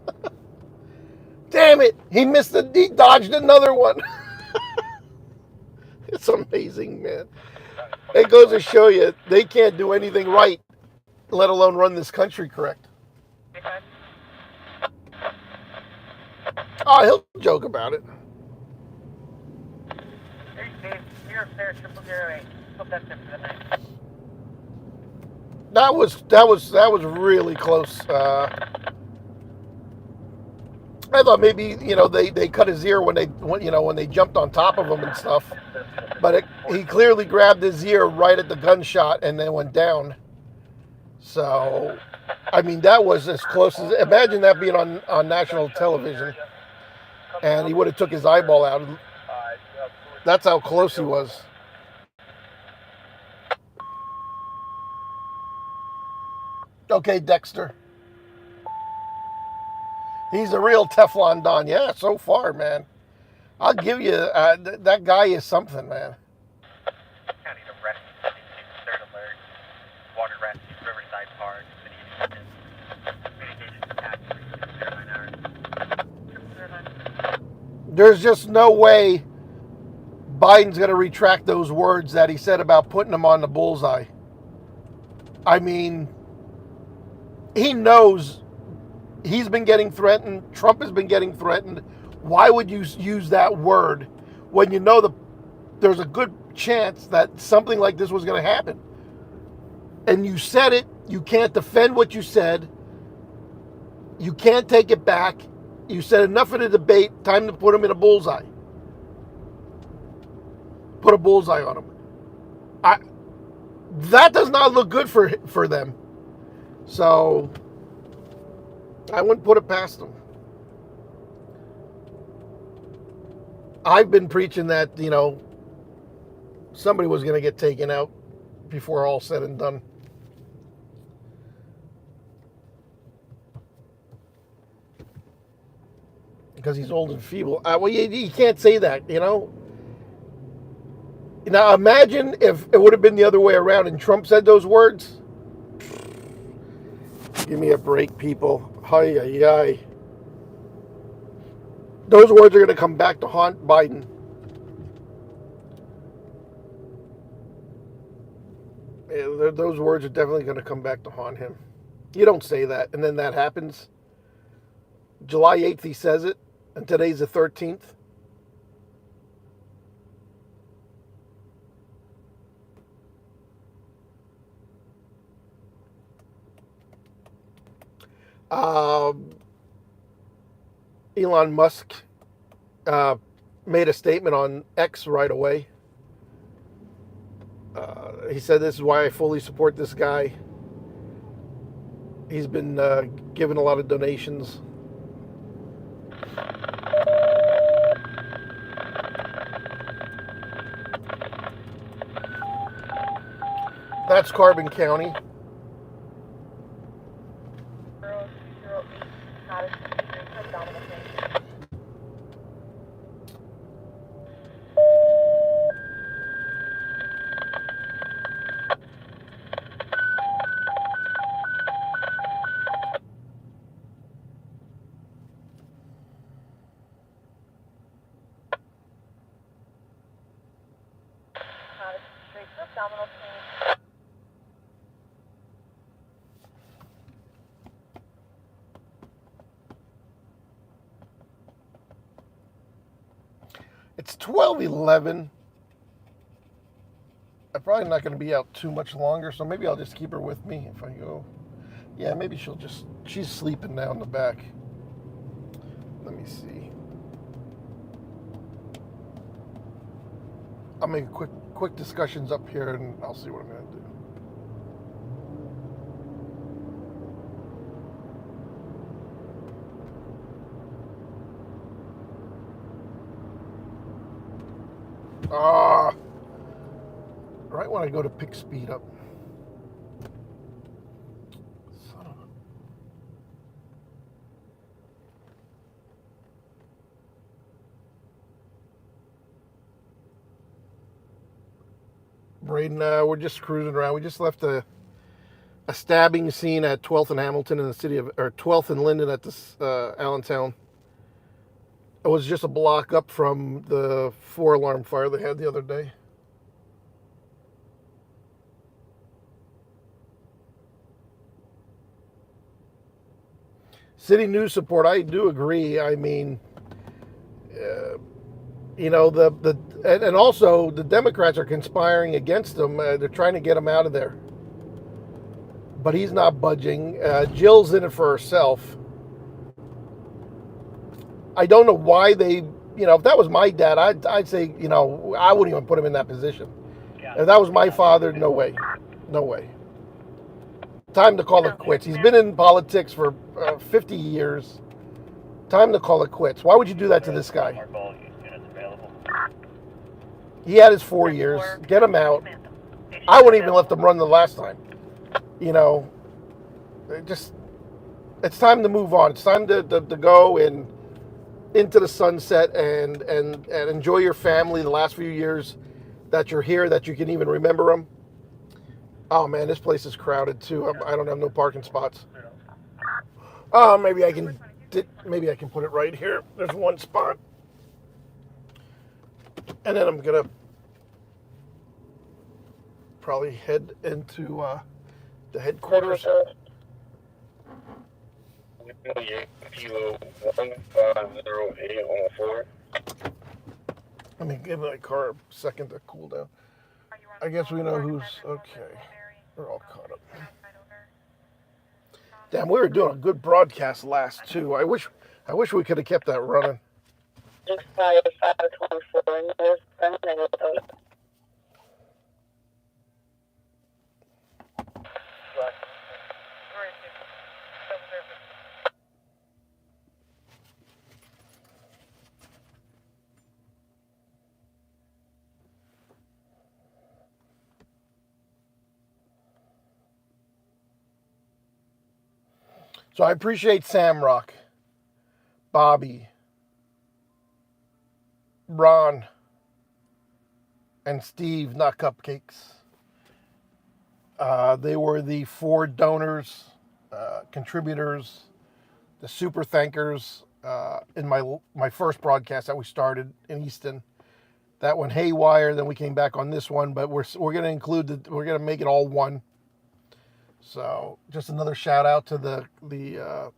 Damn it! He dodged another one. It's amazing, man. It goes to show you, they can't do anything right, let alone run this country correct. Oh, he'll joke about it. You're fair, 008. Hope that's it for the night. That was really close. I thought maybe, you know, they cut his ear when they jumped on top of him and stuff, but he clearly grabbed his ear right at the gunshot and then went down. So, I mean, that was as close as, imagine that being on national television, and he would have took his eyeball out. That's how close he was. Okay, Dexter. He's a real Teflon Don. Yeah, so far, man. I'll give you, that guy is something, man. County to rescue, third alert, water rescue, Riverside Park, communication capacity, There's just no way Biden's going to retract those words that he said about putting him on the bullseye. I mean, he knows he's been getting threatened. Trump has been getting threatened. Why would you use that word when you know there's a good chance that something like this was going to happen? And you said it. You can't defend what you said. You can't take it back. You said enough of the debate. Time to put him in a bullseye. Put a bullseye on him. That does not look good for them. So I wouldn't put it past them. I've been preaching that, you know, somebody was going to get taken out before all said and done. Because he's old and feeble. Well, you can't say that, you know. Now imagine if it would have been the other way around and Trump said those words. Give me a break, people. Hi, hi, hi. Those words are going to come back to haunt Biden. Yeah, those words are definitely going to come back to haunt him. You don't say that, and then that happens. July 8th, he says it, and today's the 13th. Elon Musk made a statement on X right away. He said, "This is why I fully support this guy. He's been given a lot of donations." That's Carbon County. It's 12:11. I'm probably not going to be out too much longer, so maybe I'll just keep her with me if I go. Yeah, maybe she's sleeping now in the back. Let me see. I'll make quick discussions up here, and I'll see what I'm going to do. Right when I go to pick speed up. Son of a... Braden, we're just cruising around. We just left a stabbing scene at 12th and Hamilton in the city of, or 12th and Linden at this Allentown. It was just a block up from the 4-alarm fire they had the other day. City news support, I do agree. I mean, you know, and also the Democrats are conspiring against him. They're trying to get him out of there. But he's not budging. Jill's in it for herself. I don't know why they, you know, if that was my dad, I'd say, you know, I wouldn't even put him in that position. If that was my father, no way. No way. Time to call it quits. He's been in politics for 50 years. Time to call it quits. Why would you do that to this guy? He had his 4 years. Get him out. I wouldn't even let them run the last time. You know, it's time to move on. It's time to go and into the sunset and enjoy your family the last few years that you're here, that you can even remember them. Oh man, this place is crowded too. I don't have no parking spots. Oh, maybe I can put it right here. There's one spot. And then I'm gonna probably head into the headquarters. Let me give my car a second to cool down. I guess we know who's okay. We're all caught up. Damn, we were doing a good broadcast last too. I wish we could have kept that running. So I appreciate Samrock, Bobby, Ron, and Steve, not Cupcakes. They were the 4 donors, contributors, the super thankers in my first broadcast that we started in Easton. That went haywire. Then we came back on this one, but we're going to include we're going to make it all one. So just another shout out to the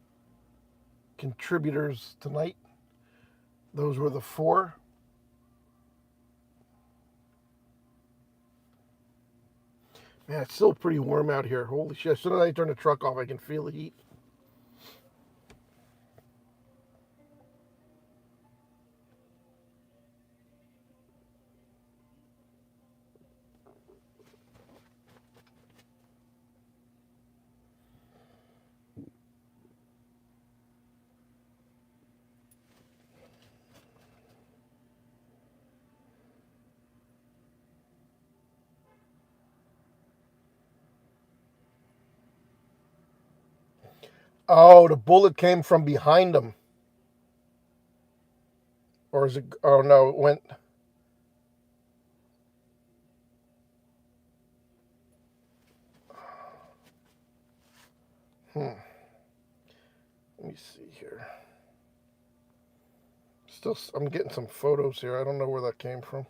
contributors tonight. Those were the 4. Man, it's still pretty warm out here. Holy shit. As soon as I turn the truck off, I can feel the heat. Oh, the bullet came from behind him. Or is it... Oh, no, it went... Let me see here. Still, I'm getting some photos here. I don't know where that came from.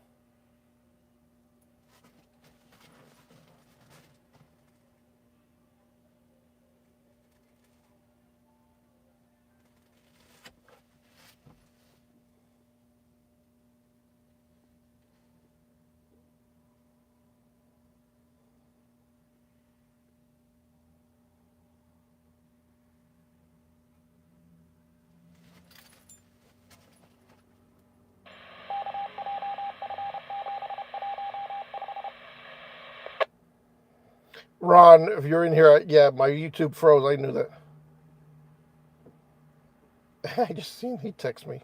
Ron, if you're in here, yeah, my YouTube froze. I knew that. I just seen he text me.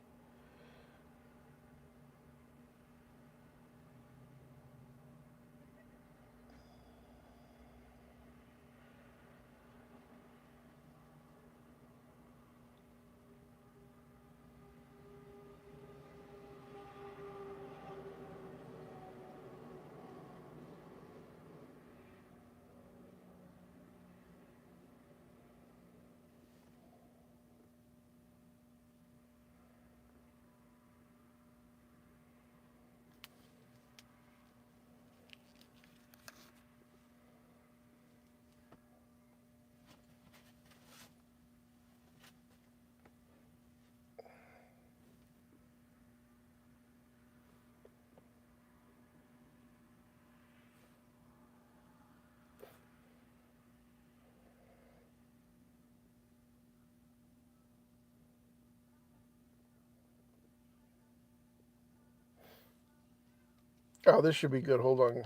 Oh, this should be good. Hold on.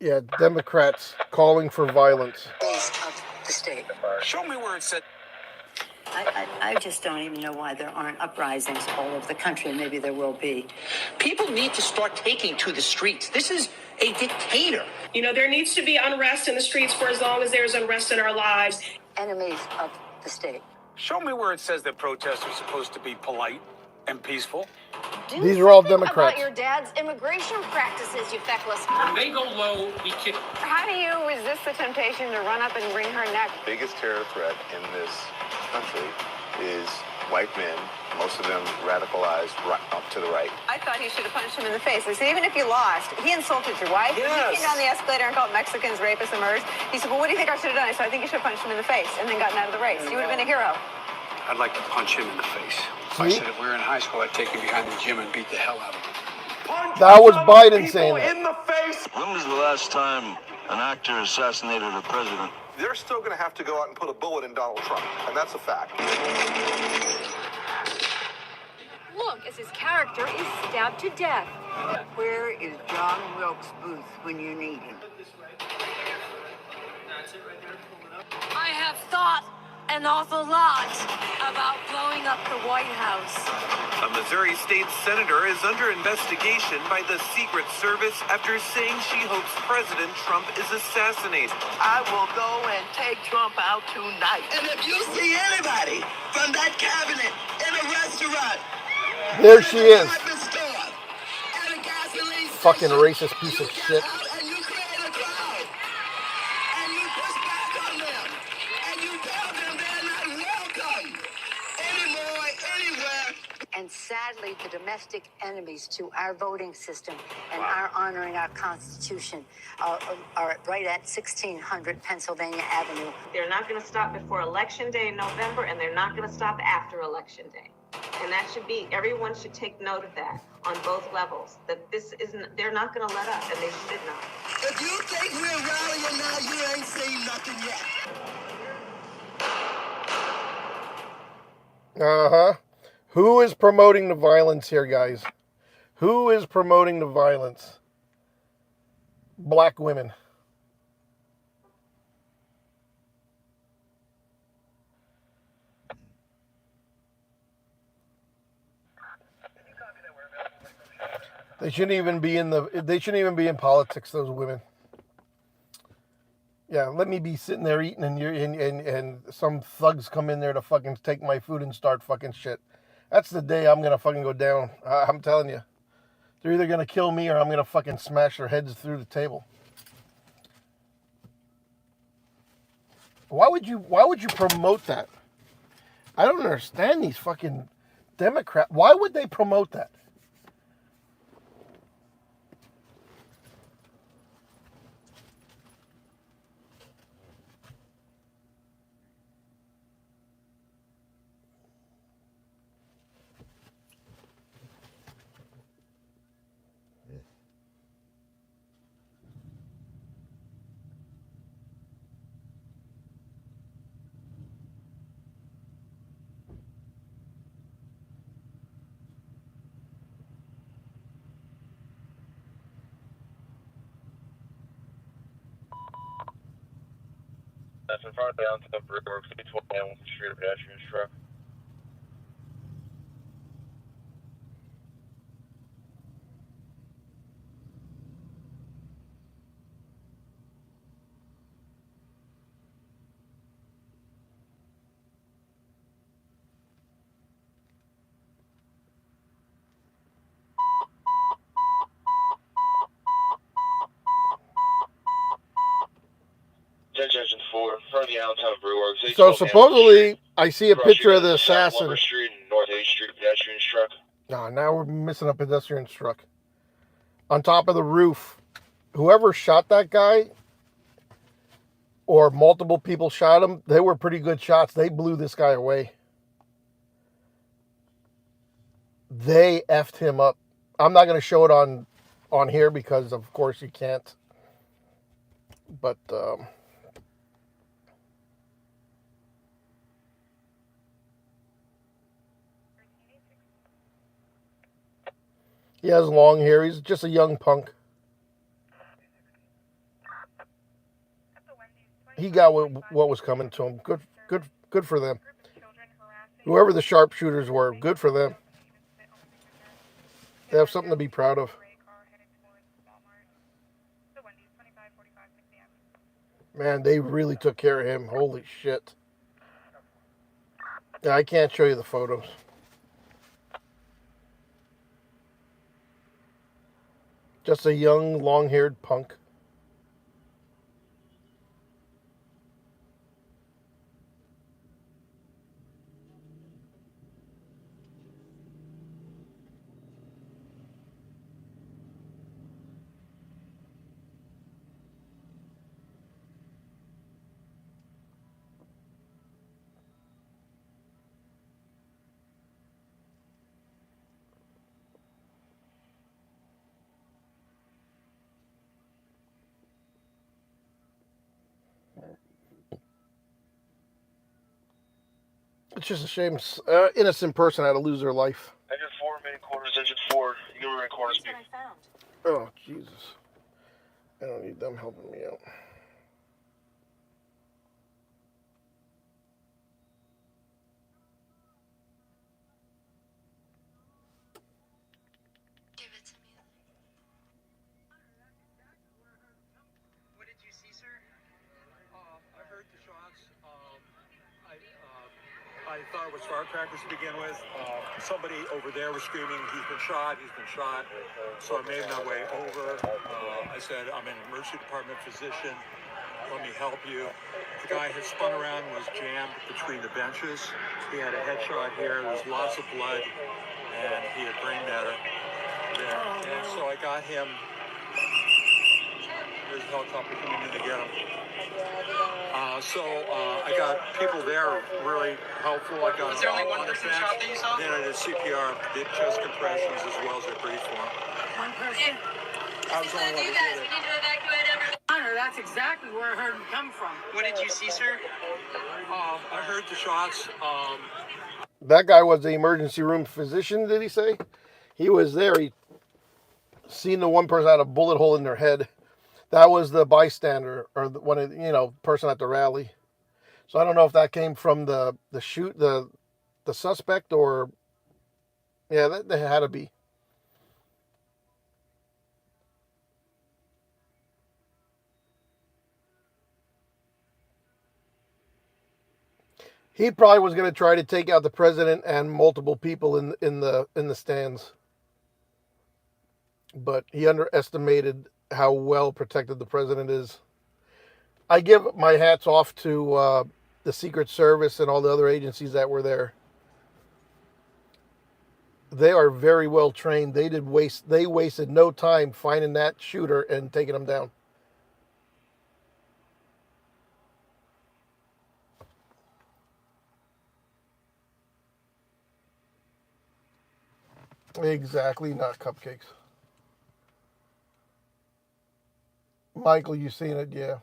Yeah, Democrats calling for violence. Of the state. Show me where it said. I just don't even know why there aren't uprisings all over the country, and maybe there will be. People need to start taking to the streets. This is a dictator. You know, there needs to be unrest in the streets for as long as there's unrest in our lives. Enemies of the state. Show me where it says that protests are supposed to be polite and peaceful. These are all Democrats. About your dad's immigration practices, you feckless. When they go low, we kick. How do you resist the temptation to run up and wring her neck? The biggest terror threat in this country is white men, most of them radicalized up to the right. I thought he should have punched him in the face. I said, even if you lost, he insulted your wife. Yes. He came down the escalator and called Mexicans rapists and murderers. He said, well, what do you think I should have done? I said, I think you should have punched him in the face and then gotten out of the race. You would have been a hero. I'd like to punch him in the face. I said if we were in high school, I'd take him behind the gym and beat the hell out of him. That was Biden saying that. In the face. When was the last time an actor assassinated a president? They're still going to have to go out and put a bullet in Donald Trump, and that's a fact. Look, as his character is stabbed to death. Where is John Wilkes Booth when you need him? I have thought an awful lot about blowing up the White House. A Missouri state senator is under investigation by the Secret Service after saying she hopes President Trump is assassinated. I will go and take Trump out tonight. And if you see anybody from that cabinet in a restaurant, there she is. Fucking racist piece of shit. And sadly, the domestic enemies to our voting system and our honoring our Constitution are right at 1600 Pennsylvania Avenue. They're not going to stop before Election Day in November, and they're not going to stop after Election Day. And that should be, everyone should take note of that on both levels, that this isn't, they're not going to let up, and they should not. If you think we're rallying now, you ain't seen nothing yet. Uh-huh. Who is promoting the violence here, guys? Who is promoting the violence? Black women. They shouldn't even be in politics, those women. Yeah, let me be sitting there eating and some thugs come in there to fucking take my food and start fucking shit. That's the day I'm going to fucking go down. I'm telling you. They're either going to kill me or I'm going to fucking smash their heads through the table. Why would you promote that? I don't understand these fucking Democrats. Why would they promote that? That's in front of the Allentown Metro, 12 Hamilton Street, a pedestrian struck. Attention 4, in front of the Allentown Brewworks. So supposedly, I see a picture of the assassin. Lumber Street and North 8th Street, pedestrian struck. No, now we're missing a pedestrian struck. On top of the roof. Whoever shot that guy, or multiple people shot him, they were pretty good shots. They blew this guy away. They effed him up. I'm not going to show it on here because, of course, you can't. But, he has long hair. He's just a young punk. He got what was coming to him. Good for them. Whoever the sharpshooters were, good for them. They have something to be proud of. Man, they really took care of him. Holy shit. Yeah, I can't show you the photos. Just a young, long-haired punk. It's just a shame. Innocent person had to lose their life. Engine 4, main quarters, engine 4. You can main quarters speed. Oh, Jesus. I don't need them helping me out. Give it to me. What did you see, sir? I heard the shots. I thought it was firecrackers to begin with. Somebody over there was screaming, he's been shot. So I made my way over. I said, I'm an emergency department physician. Let me help you. The guy had spun around and was jammed between the benches. He had a headshot here. There's lots of blood. and he had brain matter there. And so I got him. There's a helicopter coming in to get him. I got people there really helpful. I got Was there only one person shot that you saw? Then I did CPR, did chest compressions as well as I breathed for him. One person. I was the only one that did it. We need to evacuate everyone. That's exactly where I heard him come from. What did you see, sir? I heard the shots. That guy was the emergency room physician, did he say? He was there. He seen the one person had a bullet hole in their head. That was the bystander, or the one of person at the rally. So I don't know if that came from the suspect, or that had to be. He probably was going to try to take out the president and multiple people in the stands, but he underestimated how well protected the president is. I give my hats off to the Secret Service and all the other agencies that were there. They are very well trained. They wasted no time finding that shooter and taking him down. Exactly, not cupcakes. Michael, you seen it, yeah.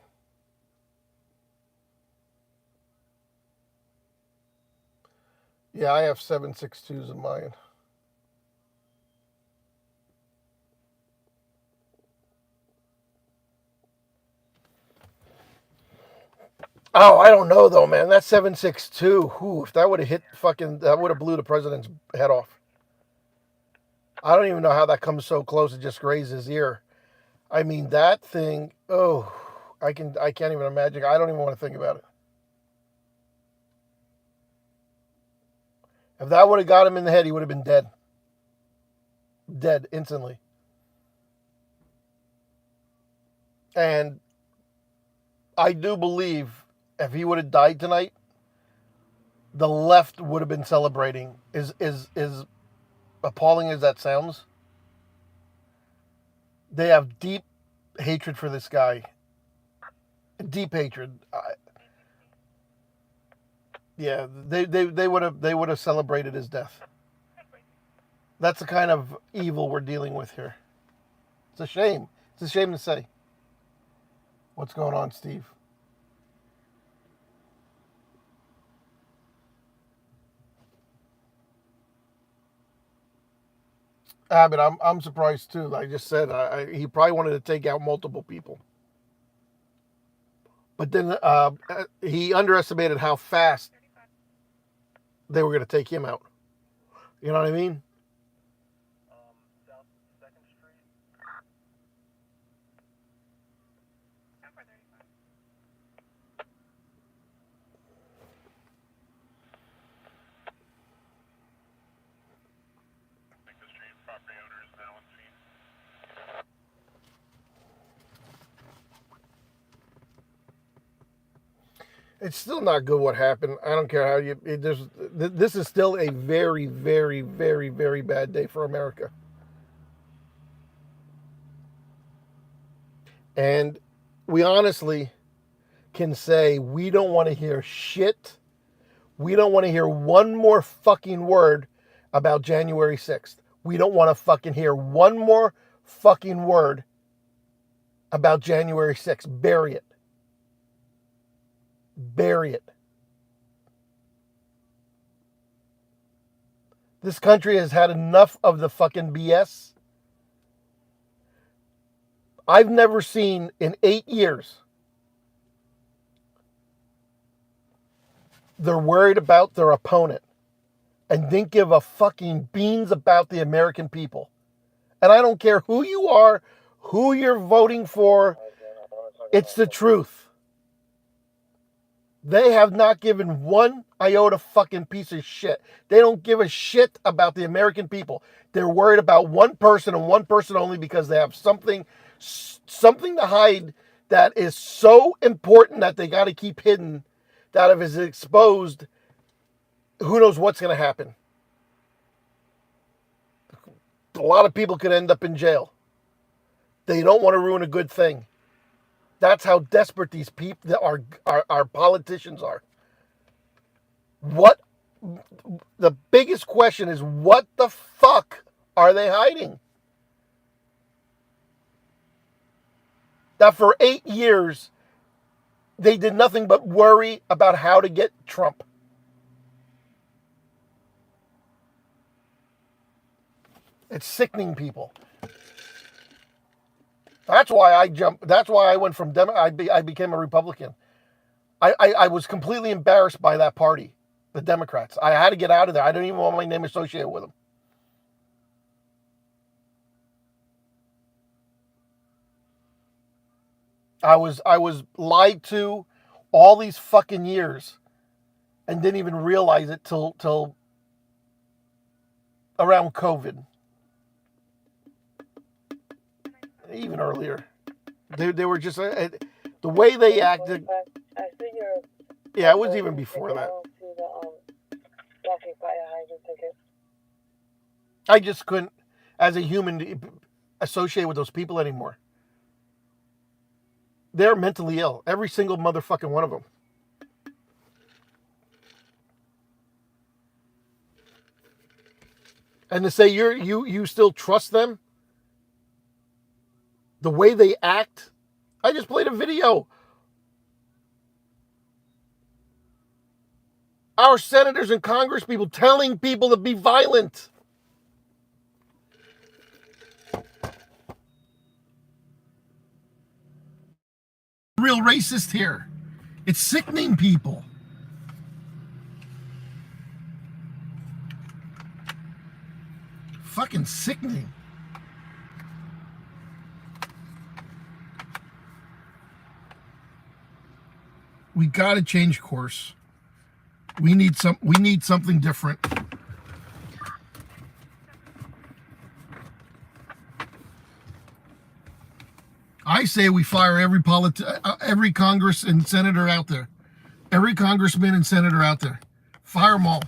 Yeah, I have 7.62s in mine. Oh, I don't know though, man. That 7.62, whew, if that would have hit that would have blew the president's head off. I don't even know how that comes so close. It just grazed his ear. I mean, that thing, I can't even imagine. I don't even want to think about it. If that would have got him in the head, he would have been dead. Dead instantly. And I do believe if he would have died tonight, the left would have been celebrating. Is appalling as that sounds, they have deep hatred for this guy. Deep hatred. They would have celebrated his death. That's the kind of evil we're dealing with here. It's a shame. It's a shame to say. What's going on, Steve? But I'm surprised too. Like I just said, he probably wanted to take out multiple people. But then he underestimated how fast they were going to take him out. You know what I mean? South 2nd Street. Property owner is now on scene. It's still not good what happened. I don't care how this is still a very, very, very, very bad day for America. And we honestly can say we don't want to hear shit. We don't want to hear one more fucking word about January 6th. We don't want to fucking hear one more fucking word about January 6th. Bury it. Bury it. This country has had enough of the fucking BS. I've never seen in 8 years. They're worried about their opponent and didn't give a fucking beans about the American people. And I don't care who you are, who you're voting for. It's the truth. They have not given one iota fucking piece of shit. They don't give a shit about the American people. They're worried about one person and one person only because they have something to hide that is so important that they got to keep hidden, that if it's exposed, who knows what's going to happen. A lot of people could end up in jail. They don't want to ruin a good thing. That's how desperate these people, our politicians are. What the biggest question is, what the fuck are they hiding? That for 8 years, they did nothing but worry about how to get Trump. It's sickening, people. That's why I jumped. That's why I went from I became a Republican. I was completely embarrassed by that party, the Democrats. I had to get out of there. I don't even want my name associated with them. I was lied to all these fucking years and didn't even realize it till around COVID. Even earlier. They were just the way they acted. Yeah, it was even before that. I just couldn't, as a human, associate with those people anymore. They're mentally ill. Every single motherfucking one of them. And to say you still trust them? The way they act? I just played a video. Our senators and Congress people telling people to be violent. Real racist here. It's sickening, people. Fucking sickening. We got to change course. We need something different. I say we fire every Congress and senator out there. Every congressman and senator out there. Fire them all.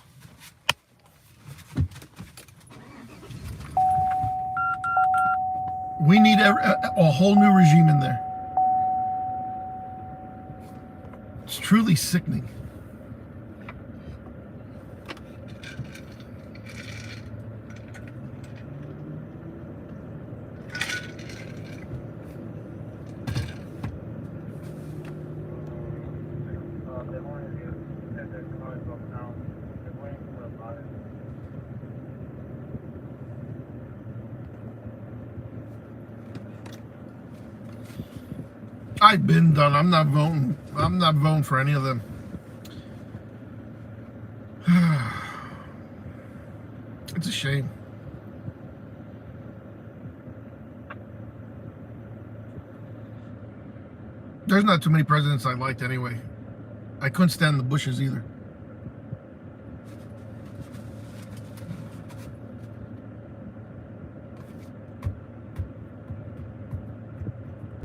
We need a whole new regime in there. It's truly sickening. I've been done. I'm not voting. I'm not voting for any of them. It's a shame. There's not too many presidents I liked anyway. I couldn't stand the Bushes either.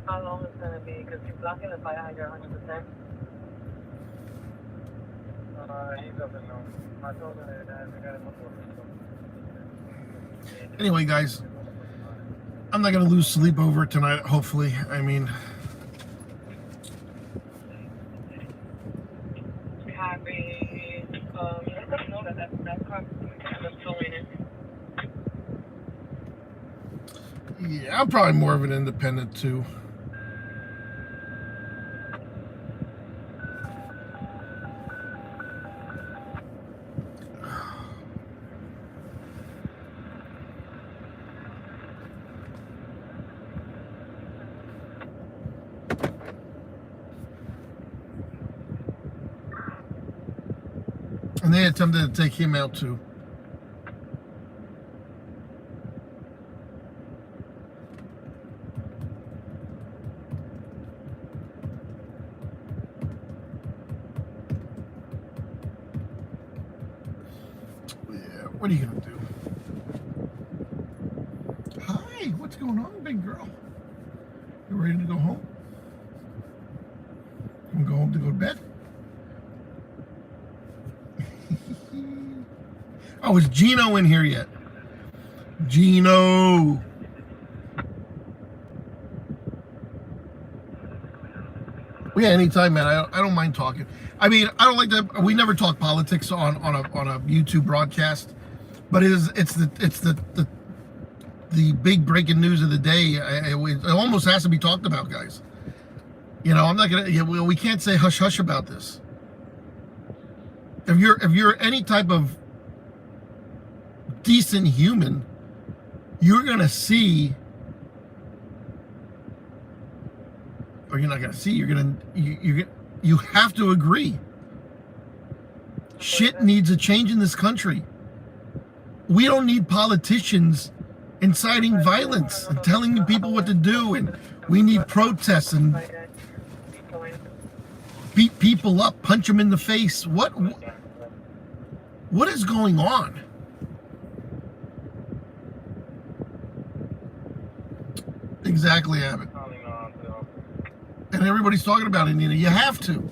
How long it's gonna be? Because you're blocking the fire hydrant 100%. He doesn't know. I told him that we got him up. Anyway, guys, I'm not gonna lose sleep over it tonight. Hopefully, I mean. Let us know that car is towing it. Yeah, I'm probably more of an independent too. And they attempted to take him out too. Yeah, what are you gonna do? Hi, what's going on, big girl? You ready to go home? You wanna go home to go to bed? Oh, is Gino in here yet? Gino. Yeah, anytime, man. I don't mind talking. I mean, I don't like that. We never talk politics on a YouTube broadcast, but it's the big breaking news of the day. It almost has to be talked about, guys. You know, I'm not gonna. We can't say hush hush about this. If you're any type of decent human, you're gonna see, or you're not gonna see. You have to agree. Shit needs a change in this country. We don't need politicians inciting violence and telling people what to do, and we need protests and beat people up, punch them in the face. What is going on? Exactly, Abbott. And everybody's talking about it, Nina. You have to.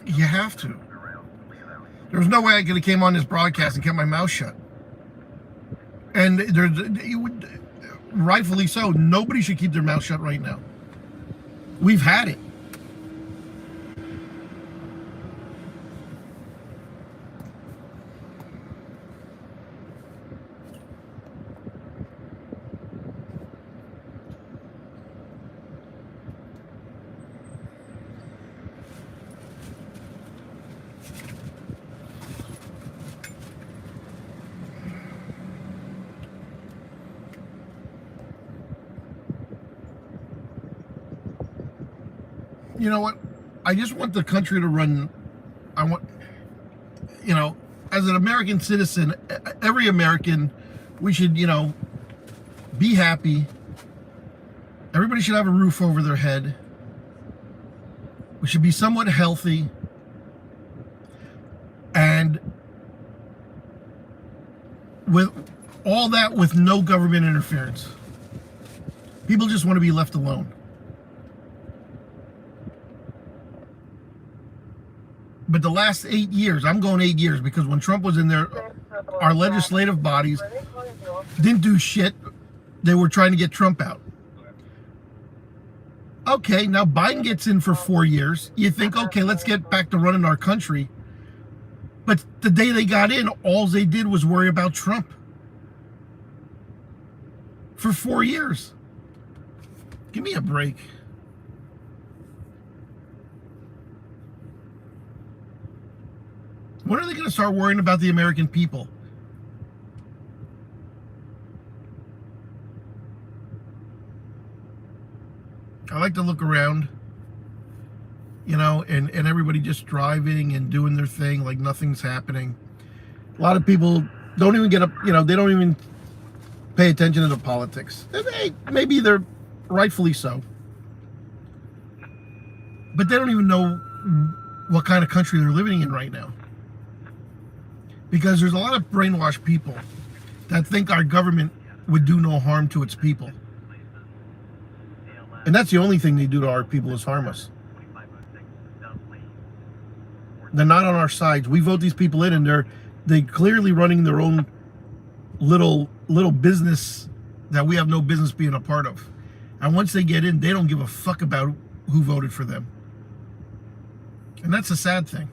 You have to. There was no way I could have came on this broadcast and kept my mouth shut. And rightfully so. Nobody should keep their mouth shut right now. We've had it. You know what? I just want the country to run. I want, you know, as an American citizen, every American, we should, you know, be happy. Everybody should have a roof over their head. We should be somewhat healthy. And with all that, with no government interference. People just want to be left alone. But the last 8 years, I'm going 8 years, because when Trump was in there, our legislative bodies didn't do shit. They were trying to get Trump out. Okay, now Biden gets in for 4 years. You think, okay, let's get back to running our country. But the day they got in, all they did was worry about Trump. For 4 years. Give me a break. When are they going to start worrying about the American people? I like to look around, you know, and everybody just driving and doing their thing like nothing's happening. A lot of people don't even get up, you know, they don't even pay attention to the politics. Maybe they're rightfully so. But they don't even know what kind of country they're living in right now. Because there's a lot of brainwashed people that think our government would do no harm to its people. And that's the only thing they do to our people is harm us. They're not on our sides. We vote these people in, and they're clearly running their own little business that we have no business being a part of. And once they get in, they don't give a fuck about who voted for them. And that's a sad thing.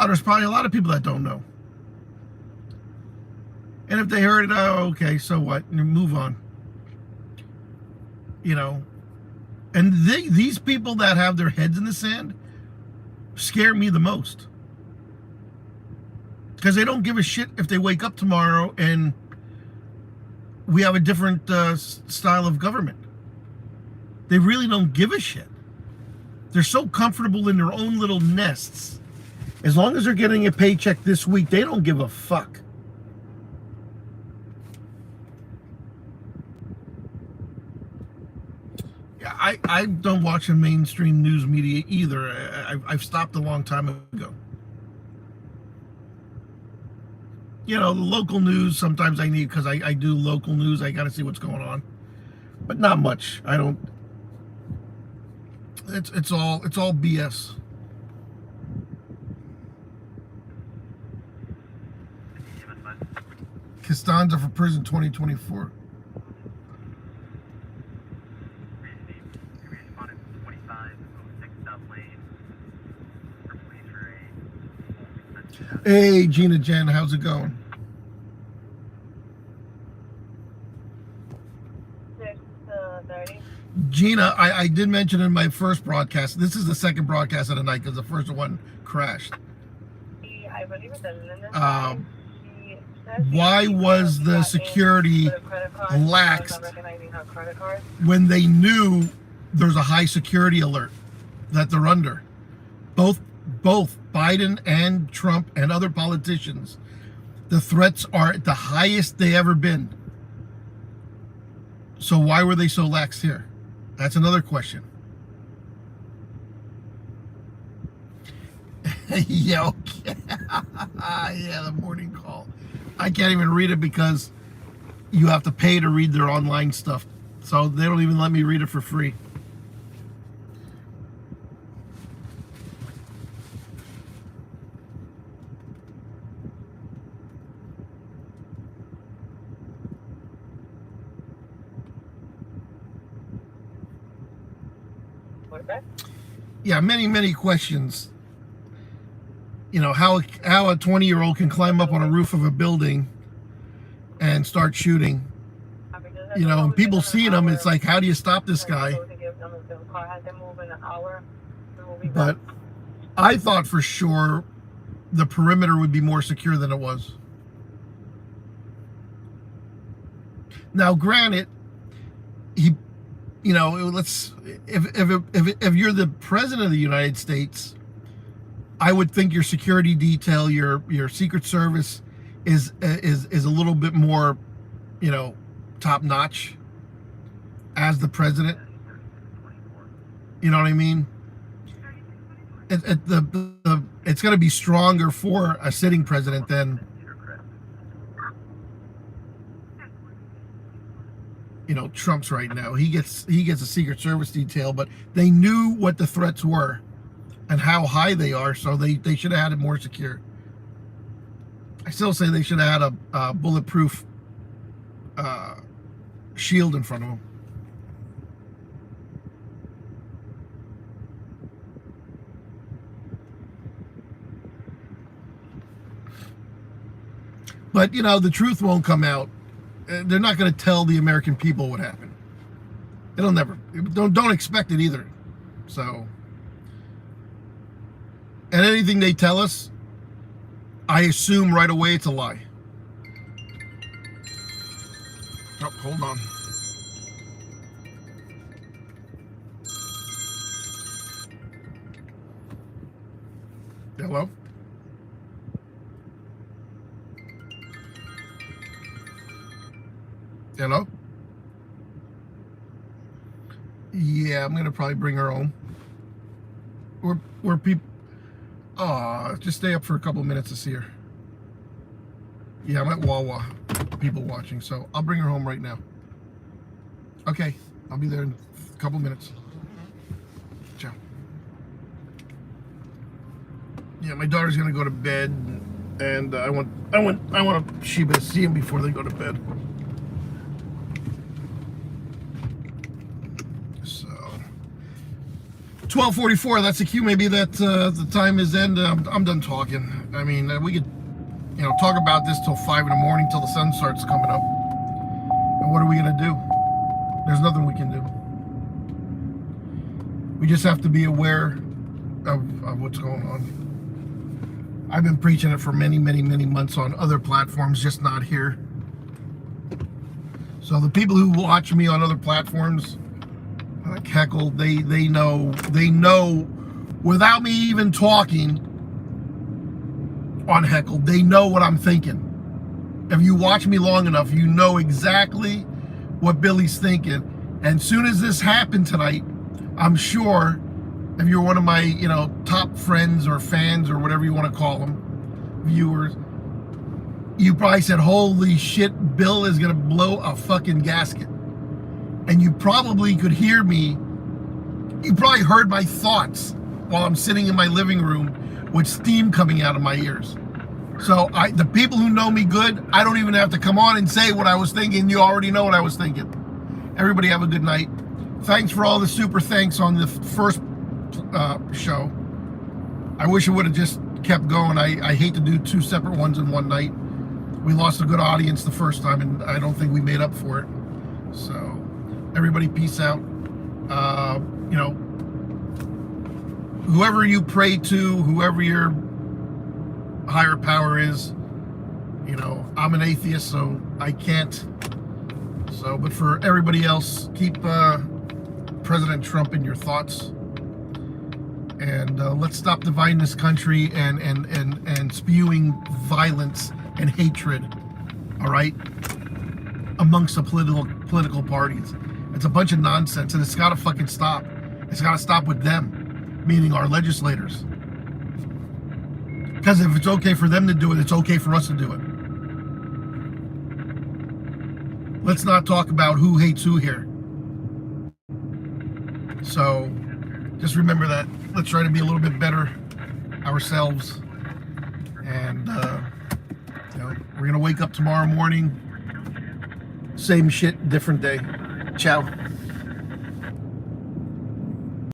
There's probably a lot of people that don't know. And if they heard it, oh, okay, so what? Move on. You know. And these people that have their heads in the sand scare me the most. Because they don't give a shit if they wake up tomorrow and we have a different style of government. They really don't give a shit. They're so comfortable in their own little nests. As long as they're getting a paycheck this week, they don't give a fuck. Yeah, I don't watch the mainstream news media either. I've stopped a long time ago. You know, the local news sometimes I need, because I do local news. I got to see what's going on, but not much. I don't. It's all BS. Costanza for prison 2024. Hey, Gina Jen, how's it going? Gina, I did mention in my first broadcast, this is the second broadcast of the night because the first one crashed. Why was the security laxed when they knew there's a high security alert that they're under? Both Biden and Trump and other politicians, the threats are at the highest they ever been. So why were they so lax here? That's another question. Yeah, okay. Yeah, the morning call. I can't even read it because you have to pay to read their online stuff. So they don't even let me read it for free. Yeah, many questions. You know, how a 20-year-old can climb up on a roof of a building and start shooting. You know, and people seeing them, it's like, how do you stop this guy? But I thought for sure the perimeter would be more secure than it was. Now, granted, you know, let's if you're the president of the United States, I would think your security detail, your Secret Service is a little bit more, you know, top notch as the president. You know what I mean? It's going to be stronger for a sitting president than, you know, Trump's right now. He gets a Secret Service detail, but they knew what the threats were and how high they are, so they should have had it more secure. I still say they should have had a bulletproof shield in front of them. But, you know, the truth won't come out. They're not going to tell the American people what happened. It'll never. Don't expect it either. So, and anything they tell us, I assume right away it's a lie. Oh, hold on. Hello? Hello? Yeah, I'm gonna probably bring her home. We're people. Just stay up for a couple of minutes to see her. Yeah, I'm at Wawa. People watching, so I'll bring her home right now. Okay, I'll be there in a couple minutes. Ciao. Yeah, my daughter's gonna go to bed, and I want Sheba to see him before they go to bed. 12:44. That's the cue. Maybe that the time is end. I'm done talking. I mean, we could, you know, talk about this till 5 in the morning till the sun starts coming up. And what are we gonna do? There's nothing we can do. We just have to be aware of what's going on. I've been preaching it for many months on other platforms, just not here. So the people who watch me on other platforms, like Heckle, they know without me even talking on Heckle, they know what I'm thinking. If you watch me long enough, you know exactly what Billy's thinking. And soon as this happened tonight, I'm sure if you're one of my, you know, top friends or fans or whatever you want to call them, viewers, you probably said, holy shit, Bill is gonna blow a fucking gasket. And you probably could hear me, you probably heard my thoughts while I'm sitting in my living room with steam coming out of my ears. So the people who know me good, I don't even have to come on and say what I was thinking. You already know what I was thinking. Everybody have a good night. Thanks for all the super thanks on the first show. I wish it would have just kept going. I hate to do two separate ones in one night. We lost a good audience the first time, and I don't think we made up for it. So, everybody, peace out. You know, whoever you pray to, whoever your higher power is, you know, I'm an atheist, so I can't. So, but for everybody else, keep President Trump in your thoughts. And let's stop dividing this country and spewing violence and hatred, all right, amongst the political parties. It's a bunch of nonsense, and it's got to fucking stop. It's got to stop with them, meaning our legislators. Because if it's okay for them to do it, it's okay for us to do it. Let's not talk about who hates who here. So just remember that. Let's try to be a little bit better ourselves. And, you know, we're going to wake up tomorrow morning. Same shit, different day. Ciao.